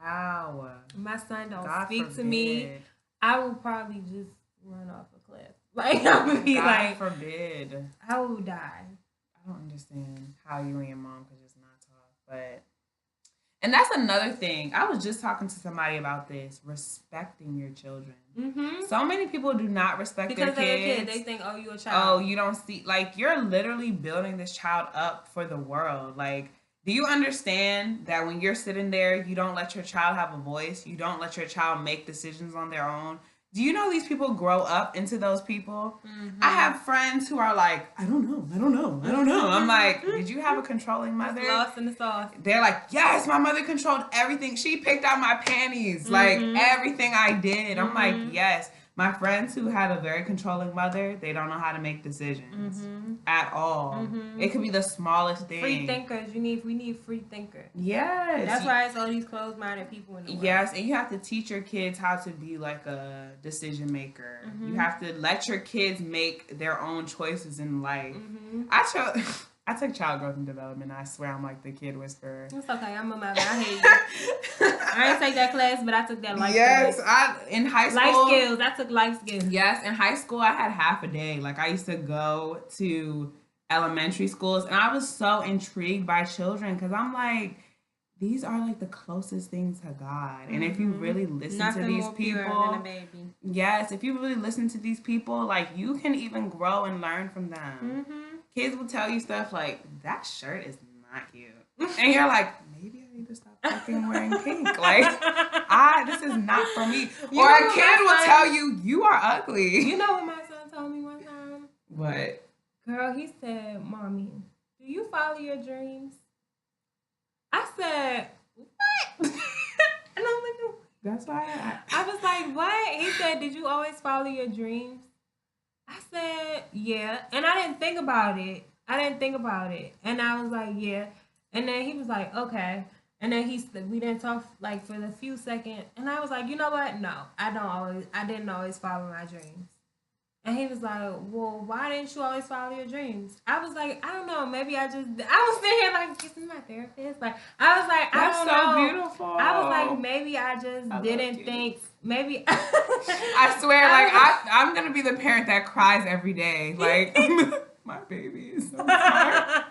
[SPEAKER 1] my son don't speak to me, I would probably just run off a cliff. Like, I would be
[SPEAKER 3] God forbid.
[SPEAKER 1] I would die.
[SPEAKER 3] I don't understand how you and your mom could just not talk, but... And that's another thing. I was just talking to somebody about this, respecting your children. Mm-hmm. So many people do not respect their kids. Because they're a kid.
[SPEAKER 1] They think, oh, you a child.
[SPEAKER 3] Oh, you don't see... Like, you're literally building this child up for the world. Like, do you understand that when you're sitting there, you don't let your child have a voice? You don't let your child make decisions on their own? Do you know these people grow up into those people? Mm-hmm. I have friends who are like, I don't know. I'm like, did you have a controlling mother?
[SPEAKER 1] Lost in the sauce.
[SPEAKER 3] They're like, yes, my mother controlled everything. She picked out my panties, like everything I did. I'm like, yes. My friends who have a very controlling mother, they don't know how to make decisions at all. Mm-hmm. It could be the smallest thing.
[SPEAKER 1] Free thinkers. We need free thinkers.
[SPEAKER 3] Yes.
[SPEAKER 1] That's why it's all these closed-minded people in the world.
[SPEAKER 3] Yes, and you have to teach your kids how to be like a decision maker. Mm-hmm. You have to let your kids make their own choices in life. Mm-hmm. I took child growth and development. I swear I'm like the kid whisperer.
[SPEAKER 1] It's okay. I'm a mother. I hate you. I didn't take that class, but I took that life class.
[SPEAKER 3] Yes, in high school.
[SPEAKER 1] Life skills. I took life skills.
[SPEAKER 3] Yes, in high school I had half a day. Like I used to go to elementary schools, and I was so intrigued by children because I'm like, these are like the closest things to God. And if you really listen to these people,
[SPEAKER 1] than a baby.
[SPEAKER 3] Yes, if you really listen to these people, like you can even grow and learn from them. Mm-hmm. Kids will tell you stuff like, that shirt is not cute. And you're like, maybe I need to stop fucking wearing pink. Like, this is not for me. Or a kid will tell you, you are ugly.
[SPEAKER 1] You know what my son told me one time?
[SPEAKER 3] What?
[SPEAKER 1] Girl, he said, Mommy, do you follow your dreams? I said, what? And I'm like,
[SPEAKER 3] that's why
[SPEAKER 1] I was like, what? He said, did you always follow your dreams? I said, yeah. And I didn't think about it. And I was like, yeah. And then he was like, okay. And then we didn't talk like for the few seconds. And I was like, you know what? No, I didn't always follow my dreams. And he was like, well, why didn't you always follow your dreams? I was like, I don't know. Maybe I was sitting here like, this is my therapist. Like, I was like, I don't know.
[SPEAKER 3] That's so beautiful.
[SPEAKER 1] I was like, maybe I just didn't think, maybe.
[SPEAKER 3] I swear, like, I'm going to be the parent that cries every day. Like, my baby is so smart.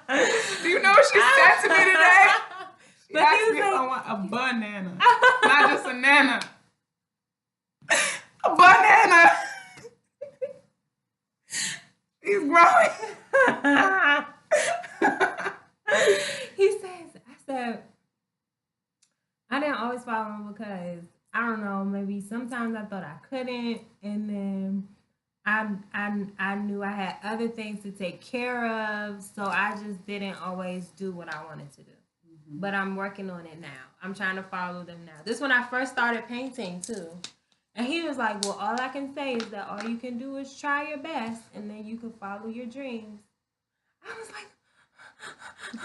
[SPEAKER 3] Do you know what she said to me today? She asked me if I want a banana. Not just a nana. A banana. He's growing.
[SPEAKER 1] I said, I didn't always follow him because, I don't know, maybe sometimes I thought I couldn't. And then I knew I had other things to take care of. So I just didn't always do what I wanted to do. Mm-hmm. But I'm working on it now. I'm trying to follow them now. This is when I first started painting too. And he was like, well, all I can say is that all you can do is try your best, and then you can follow your dreams. I was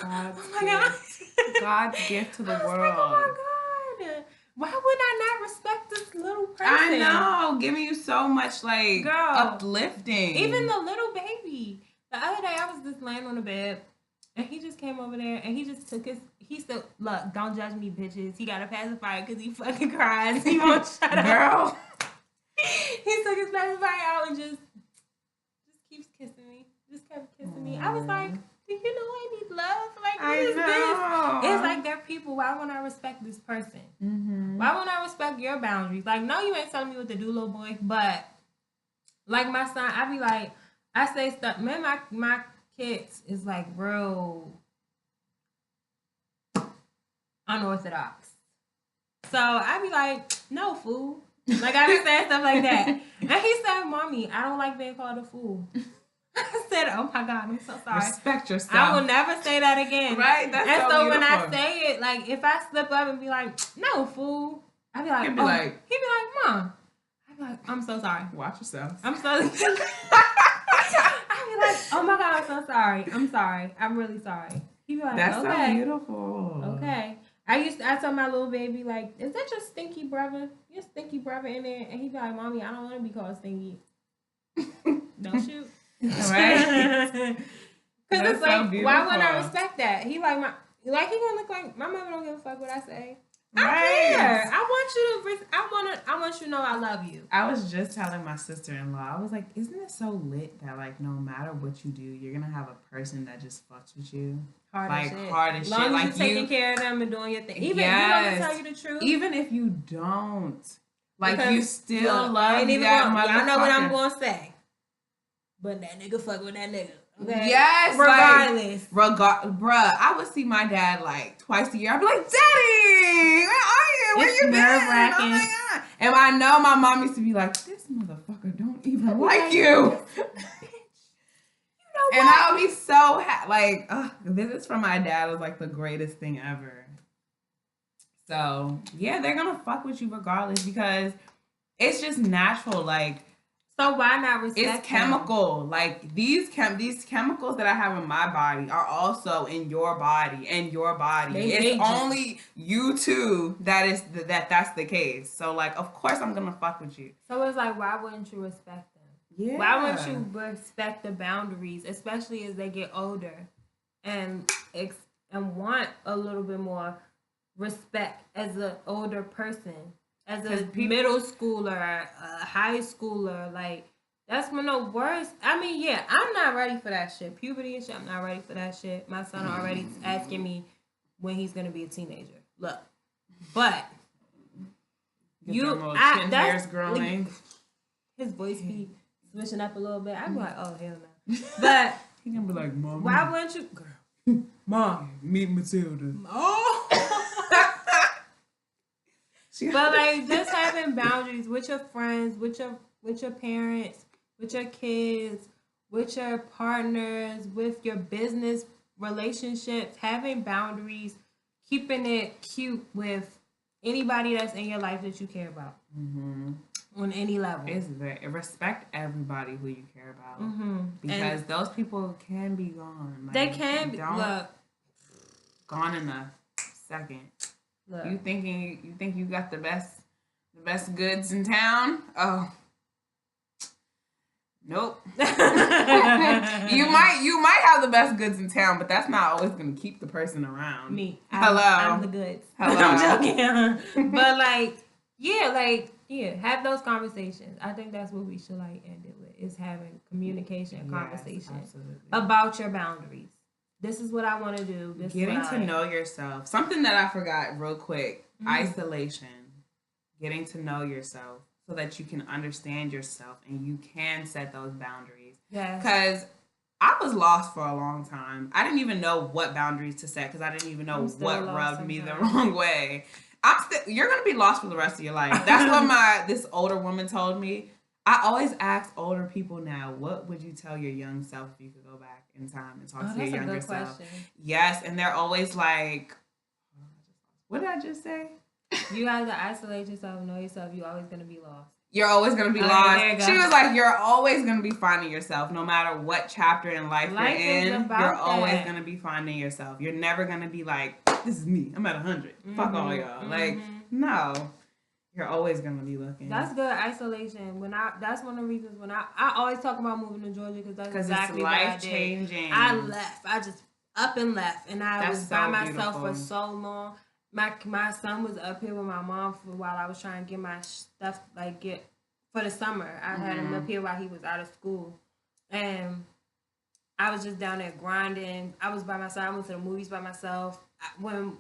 [SPEAKER 1] like, God's gift
[SPEAKER 3] to the world.
[SPEAKER 1] Like, oh my God. Why would I not respect this little person?
[SPEAKER 3] I know, giving you so much, like, uplifting.
[SPEAKER 1] Even the little baby. The other day, I was just laying on the bed, and he just came over there, and he just took he said, look, don't judge me, bitches. He got a pacifier because he fucking cries. He won't shut up.
[SPEAKER 3] Girl.
[SPEAKER 1] He took his pacifier out and just keeps kissing me. Just kept kissing me. I was like, do you know I need love? Like, what is this? It's like, they're people. Why won't I respect this person? Mm-hmm. Why won't I respect your boundaries? Like, no, you ain't telling me what to do, little boy. But, like my son, I be like, I say stuff. Man, my kids is like real unorthodox. So I be like, no, fool. Like, I be saying stuff like that. And he said, Mommy, I don't like being called a fool. I said, oh my God, I'm so sorry.
[SPEAKER 3] Respect yourself.
[SPEAKER 1] I will never say that again.
[SPEAKER 3] Right? That's
[SPEAKER 1] and so
[SPEAKER 3] beautiful.
[SPEAKER 1] When I say it, like, if I slip up and be like, no, fool, I be like,
[SPEAKER 3] he'd be like,
[SPEAKER 1] Mom. I I'd be like, I'm so sorry.
[SPEAKER 3] Watch yourself.
[SPEAKER 1] I'm so. I'd be like, oh my God, I'm so sorry. I'm sorry. I'm really sorry. He'd be like,
[SPEAKER 3] that's
[SPEAKER 1] okay.
[SPEAKER 3] so beautiful.
[SPEAKER 1] Okay. I told my little baby, like, is that your stinky brother? Your stinky brother in there? And he'd be like, Mommy, I don't want to be called stinky. Don't shoot.
[SPEAKER 3] Right?
[SPEAKER 1] Because it's like,
[SPEAKER 3] so
[SPEAKER 1] why wouldn't I respect that? He like he gonna look like my mother don't give a fuck what I say. I care. I want you to know I love you.
[SPEAKER 3] I was just telling my sister-in-law, I was like, isn't it so lit that like no matter what you do, you're gonna have a person that just fucks with you? Hard as shit.
[SPEAKER 1] As long as you're taking care of them and doing your thing. Even if you don't tell you the truth.
[SPEAKER 3] Even if you don't. Like, because you still love
[SPEAKER 1] that
[SPEAKER 3] motherfucker.
[SPEAKER 1] Y'all know what I'm gonna say. But that nigga fuck with that nigga. Okay?
[SPEAKER 3] Yes.
[SPEAKER 1] Regardless.
[SPEAKER 3] Bruh, I would see my dad like twice a year. I'd be like, Daddy, where are you? Where you been? Oh my God. And I know my mom used to be like, this motherfucker don't even like you. And I would be so like, visits from my dad was like the greatest thing ever. So yeah, they're gonna fuck with you regardless because it's just natural. Like,
[SPEAKER 1] so why not respect?
[SPEAKER 3] It's chemical. Them? Like these chemicals that I have in my body are also in your body and your body. It's only you two that's the case. So like, of course I'm gonna fuck with you.
[SPEAKER 1] So it's like, why wouldn't you respect? Yeah. Why wouldn't you respect the boundaries, especially as they get older, and want a little bit more respect as an older person, as a middle schooler, a high schooler? Like, that's when the worst. I mean, yeah, I'm not ready for that shit. Puberty and shit, I'm not ready for that shit. My son already asking me when he's gonna be a teenager. Look, but
[SPEAKER 3] hairs growing.
[SPEAKER 1] His voice be switching up a little bit. I'd be like, oh, hell no. But
[SPEAKER 3] he gonna be like, Mom.
[SPEAKER 1] Why wouldn't you?
[SPEAKER 3] Girl. Mom, meet Matilda.
[SPEAKER 1] Oh. But like, just having boundaries with your friends, with your parents, with your kids, with your partners, with your business relationships, having boundaries, keeping it cute with anybody that's in your life that you care about. Mm-hmm. On any level.
[SPEAKER 3] Respect everybody who you care about. Mm-hmm. Because those people can be gone. Like,
[SPEAKER 1] they can be. Look.
[SPEAKER 3] Gone in a second. Look. You think you got the best goods in town? Oh. Nope. You might have the best goods in town, but that's not always going to keep the person around.
[SPEAKER 1] Me.
[SPEAKER 3] Hello.
[SPEAKER 1] I'm the goods.
[SPEAKER 3] Hello.
[SPEAKER 1] I'm joking. But have those conversations. I think that's what we should end it with, is having communication and conversation about your boundaries. This is what I want to do.
[SPEAKER 3] Getting to know yourself. Something that I forgot real quick. Mm-hmm. Isolation. Getting to know yourself so that you can understand yourself and you can set those boundaries.
[SPEAKER 1] Yes.
[SPEAKER 3] Because I was lost for a long time. I didn't even know what boundaries to set because I didn't even know what rubbed me the wrong way. You're going to be lost for the rest of your life. That's what this older woman told me. I always ask older people now, what would you tell your young self if you could go back in time and talk to your younger self? Yes, and they're always like, what did I just say?
[SPEAKER 1] You have to isolate yourself, know yourself. You're always going to be lost.
[SPEAKER 3] You're always going to be lost. She was like, you're always going to be finding yourself. No matter what chapter in life you're in, you're always going to be finding yourself. You're never going to be like, this is me. I'm at 100. Mm-hmm. Fuck all y'all. Mm-hmm. Like, no. You're always going to be looking.
[SPEAKER 1] That's good isolation. That's one of the reasons when I always talk about moving to Georgia because that's exactly what I did. Because it's life-changing. I left. I just up and left. And I was by myself for so long. My son was up here with my mom while I was trying to get my stuff, get for the summer. I had him up here while he was out of school. And I was just down there grinding. I was by myself. I went to the movies by myself. When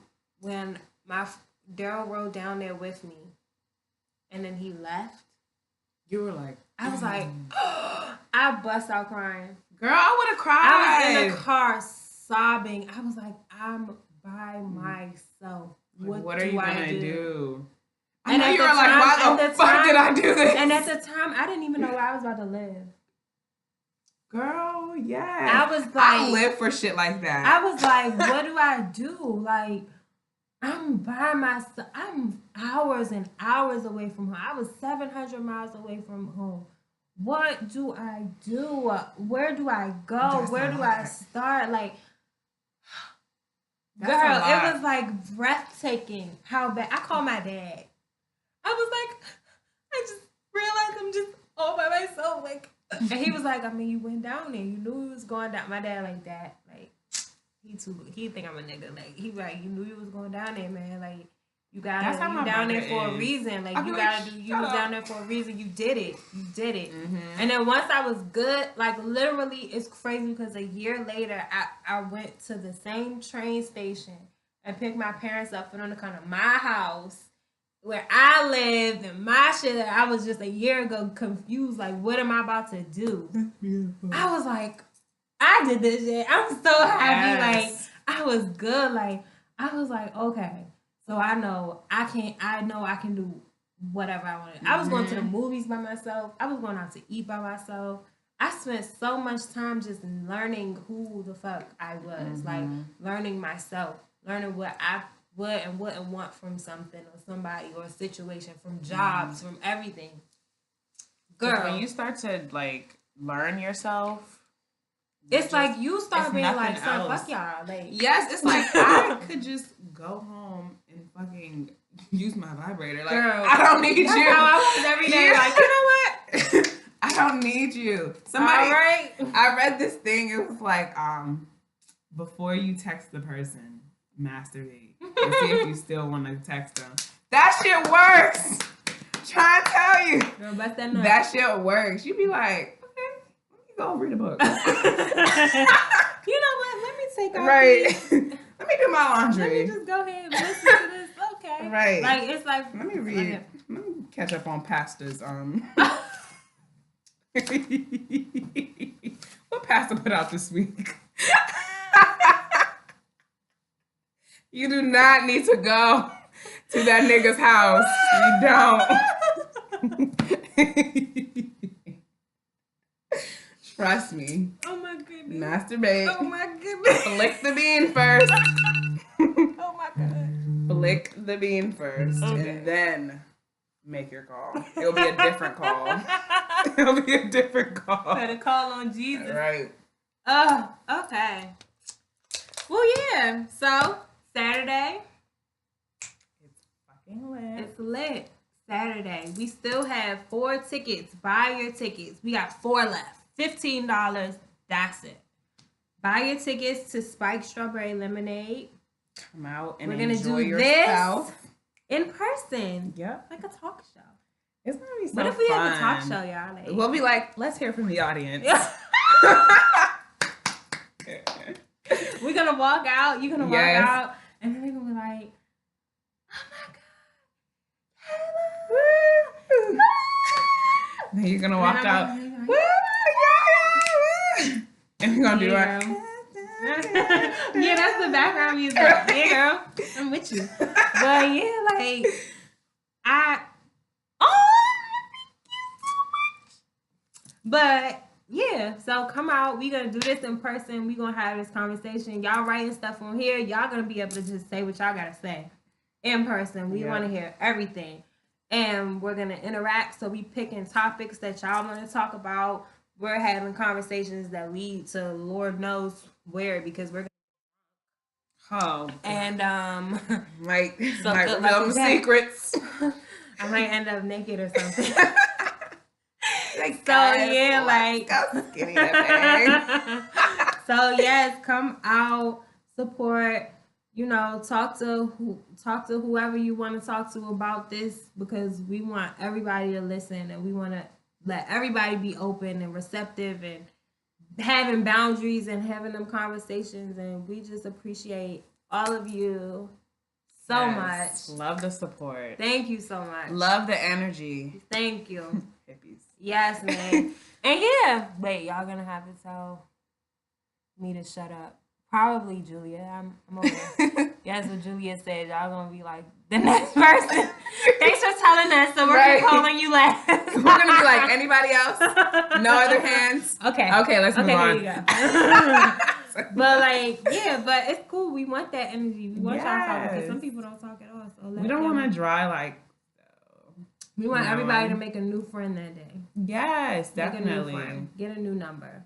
[SPEAKER 1] my Daryl rode down there with me, and then he left.
[SPEAKER 3] You were like,
[SPEAKER 1] I was like, I bust out crying.
[SPEAKER 3] Girl, I would have cried.
[SPEAKER 1] I was in the car sobbing. I was like, I'm by myself.
[SPEAKER 3] What are you going to do? I know you were like, why the fuck did I do this?
[SPEAKER 1] And at the time, I didn't even know where I was about to live.
[SPEAKER 3] Girl, yeah.
[SPEAKER 1] I was like,
[SPEAKER 3] I live for shit like that.
[SPEAKER 1] I was like, what do I do? Like, I'm by myself. I'm hours and hours away from home. I was 700 miles away from home. What do I do? Where do I go?
[SPEAKER 3] That's
[SPEAKER 1] Where do I start? Like,
[SPEAKER 3] That's
[SPEAKER 1] girl,
[SPEAKER 3] a lot.
[SPEAKER 1] it was like breathtaking how bad. I called my dad. I was like, I just realized I'm just all by myself. Like, and he was like, I mean, you went down there. You knew he was going down. My dad like that. Like, he think I'm a nigga. Like, he like, you knew you was going down there, man. Like, you gotta,
[SPEAKER 3] That's how
[SPEAKER 1] you
[SPEAKER 3] my
[SPEAKER 1] down there
[SPEAKER 3] brother
[SPEAKER 1] for a
[SPEAKER 3] is.
[SPEAKER 1] reason. Like,
[SPEAKER 3] I be
[SPEAKER 1] you
[SPEAKER 3] like,
[SPEAKER 1] gotta do, you
[SPEAKER 3] shut
[SPEAKER 1] was
[SPEAKER 3] up.
[SPEAKER 1] down there for a reason. You did it. You did it.
[SPEAKER 3] Mm-hmm.
[SPEAKER 1] And then once I was good, like, literally, it's crazy because a year later, I went to the same train station and picked my parents up for them to come to my house where I lived and my shit that I was just a year ago confused. Like, what am I about to do? I was like, I did this shit. I'm so happy.
[SPEAKER 3] Yes.
[SPEAKER 1] Like, I was good. Like, I was like, okay. So I know I can do whatever I want. I was going to the movies by myself. I was going out to eat by myself. I spent so much time just learning who the fuck I was. Like, learning myself, learning what I would and wouldn't want from something or somebody or a situation, from jobs, from everything. Girl,
[SPEAKER 3] When you start to like learn yourself,
[SPEAKER 1] it's like you start
[SPEAKER 3] it's
[SPEAKER 1] being
[SPEAKER 3] nothing
[SPEAKER 1] like, so
[SPEAKER 3] else.
[SPEAKER 1] fuck y'all. Like,
[SPEAKER 3] yes, it's like I could just go home and fucking use my vibrator. Like,
[SPEAKER 1] girl,
[SPEAKER 3] I don't need
[SPEAKER 1] that's
[SPEAKER 3] you.
[SPEAKER 1] how I was every day.
[SPEAKER 3] Yeah.
[SPEAKER 1] Like, you know what?
[SPEAKER 3] I don't need you. Somebody,
[SPEAKER 1] All right.
[SPEAKER 3] I read this thing. It was like, before you text the person, masturbate and see if you still want to text them. That shit works. Trying to tell you,
[SPEAKER 1] Girl, bust that nut.
[SPEAKER 3] that shit works. You be like, okay, let me go read a book.
[SPEAKER 1] You know what? Let me take off
[SPEAKER 3] Right.
[SPEAKER 1] these.
[SPEAKER 3] Let me do my laundry.
[SPEAKER 1] Let me just go ahead and listen to this. Okay.
[SPEAKER 3] Right.
[SPEAKER 1] Like, it's like,
[SPEAKER 3] Let me read.
[SPEAKER 1] okay.
[SPEAKER 3] Let me catch up on pastas. What pastor put out this week? You do not need to go to that nigga's house. You don't. Trust me.
[SPEAKER 1] Oh my goodness.
[SPEAKER 3] Masturbate.
[SPEAKER 1] Oh my goodness.
[SPEAKER 3] Flick the bean first.
[SPEAKER 1] Oh my god.
[SPEAKER 3] Flick the bean first,
[SPEAKER 1] Okay.
[SPEAKER 3] and then make your call. It'll be a different call. It'll be a different call.
[SPEAKER 1] Better call on Jesus.
[SPEAKER 3] Right.
[SPEAKER 1] Oh, okay. Well, yeah. So, Saturday.
[SPEAKER 3] It's fucking lit.
[SPEAKER 1] It's lit. Saturday. We still have 4 tickets. Buy your tickets. We got 4 left. $15. That's it. Buy your tickets to Spike Strawberry Lemonade.
[SPEAKER 3] Come out and
[SPEAKER 1] We're gonna
[SPEAKER 3] enjoy
[SPEAKER 1] do
[SPEAKER 3] yourself.
[SPEAKER 1] this in person.
[SPEAKER 3] Yep.
[SPEAKER 1] Like a talk show.
[SPEAKER 3] It's gonna be so
[SPEAKER 1] What if we
[SPEAKER 3] fun.
[SPEAKER 1] have a talk show, y'all? Like,
[SPEAKER 3] We'll be like, let's hear from the audience.
[SPEAKER 1] we're gonna walk out. You're gonna
[SPEAKER 3] Yes.
[SPEAKER 1] walk out, and then we're gonna be like, "Oh my god,
[SPEAKER 3] Then you're gonna walk out.
[SPEAKER 1] Taylor!"
[SPEAKER 3] Woo, yeah. And we're gonna do
[SPEAKER 1] Yeah.
[SPEAKER 3] our
[SPEAKER 1] Yeah, that's the background music. Yeah, girl, I'm with you. But yeah, like But yeah, so come out. We're gonna do this in person. We're gonna have this conversation. Y'all writing stuff on here. Y'all gonna be able to just say what y'all gotta say in person. We want to hear everything, and we're gonna interact. So we picking topics that y'all want to talk about. We're having conversations that lead to Lord knows where, because we're and
[SPEAKER 3] might
[SPEAKER 1] Something
[SPEAKER 3] reveal
[SPEAKER 1] like
[SPEAKER 3] some
[SPEAKER 1] that.
[SPEAKER 3] secrets.
[SPEAKER 1] I might end up naked or something.
[SPEAKER 3] Like,
[SPEAKER 1] So yeah, like
[SPEAKER 3] go skinny that thing.
[SPEAKER 1] so yes, come out, support. You know, talk to whoever you want to talk to about this, because we want everybody to listen, and we want to let everybody be open and receptive and having boundaries and having them conversations. And we just appreciate all of you so
[SPEAKER 3] Yes.
[SPEAKER 1] much.
[SPEAKER 3] Love the support.
[SPEAKER 1] Thank you so much.
[SPEAKER 3] Love the energy.
[SPEAKER 1] Thank you.
[SPEAKER 3] Hippies.
[SPEAKER 1] Yes, man. And yeah, wait, y'all gonna have to tell me to shut up. Probably Julia. I'm over. Yes, what Julia said. Y'all gonna be like the next person. Thanks for telling us. So we're
[SPEAKER 3] Right.
[SPEAKER 1] gonna call on you last.
[SPEAKER 3] We're gonna be like, anybody else? No other hands?
[SPEAKER 1] Okay.
[SPEAKER 3] Okay, let's move on.
[SPEAKER 1] Here you go. But like, yeah, but it's cool. We want that energy. We want y'all to talk because some people don't talk at all. So
[SPEAKER 3] we don't want to dry like.
[SPEAKER 1] We want everybody to make a new friend that day.
[SPEAKER 3] Yes, definitely.
[SPEAKER 1] Make a new friend. Get a new number.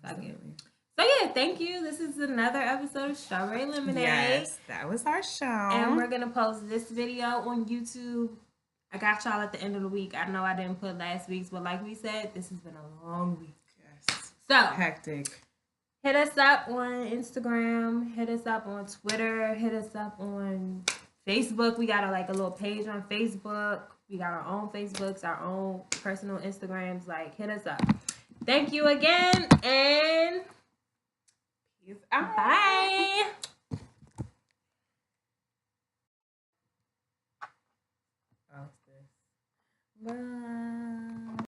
[SPEAKER 1] So yeah, thank you. This is another episode of Strawberry Lemonade.
[SPEAKER 3] Yes, that was our show.
[SPEAKER 1] And we're gonna post this video on YouTube. I got y'all at the end of the week. I know I didn't put last week's, but like we said, this has been a long week.
[SPEAKER 3] Yes.
[SPEAKER 1] So
[SPEAKER 3] hectic.
[SPEAKER 1] Hit us up on Instagram. Hit us up on Twitter. Hit us up on Facebook. We got a little page on Facebook. We got our own Facebooks, our own personal Instagrams. Like, hit us up. Thank you again, and peace out. Bye. Bye.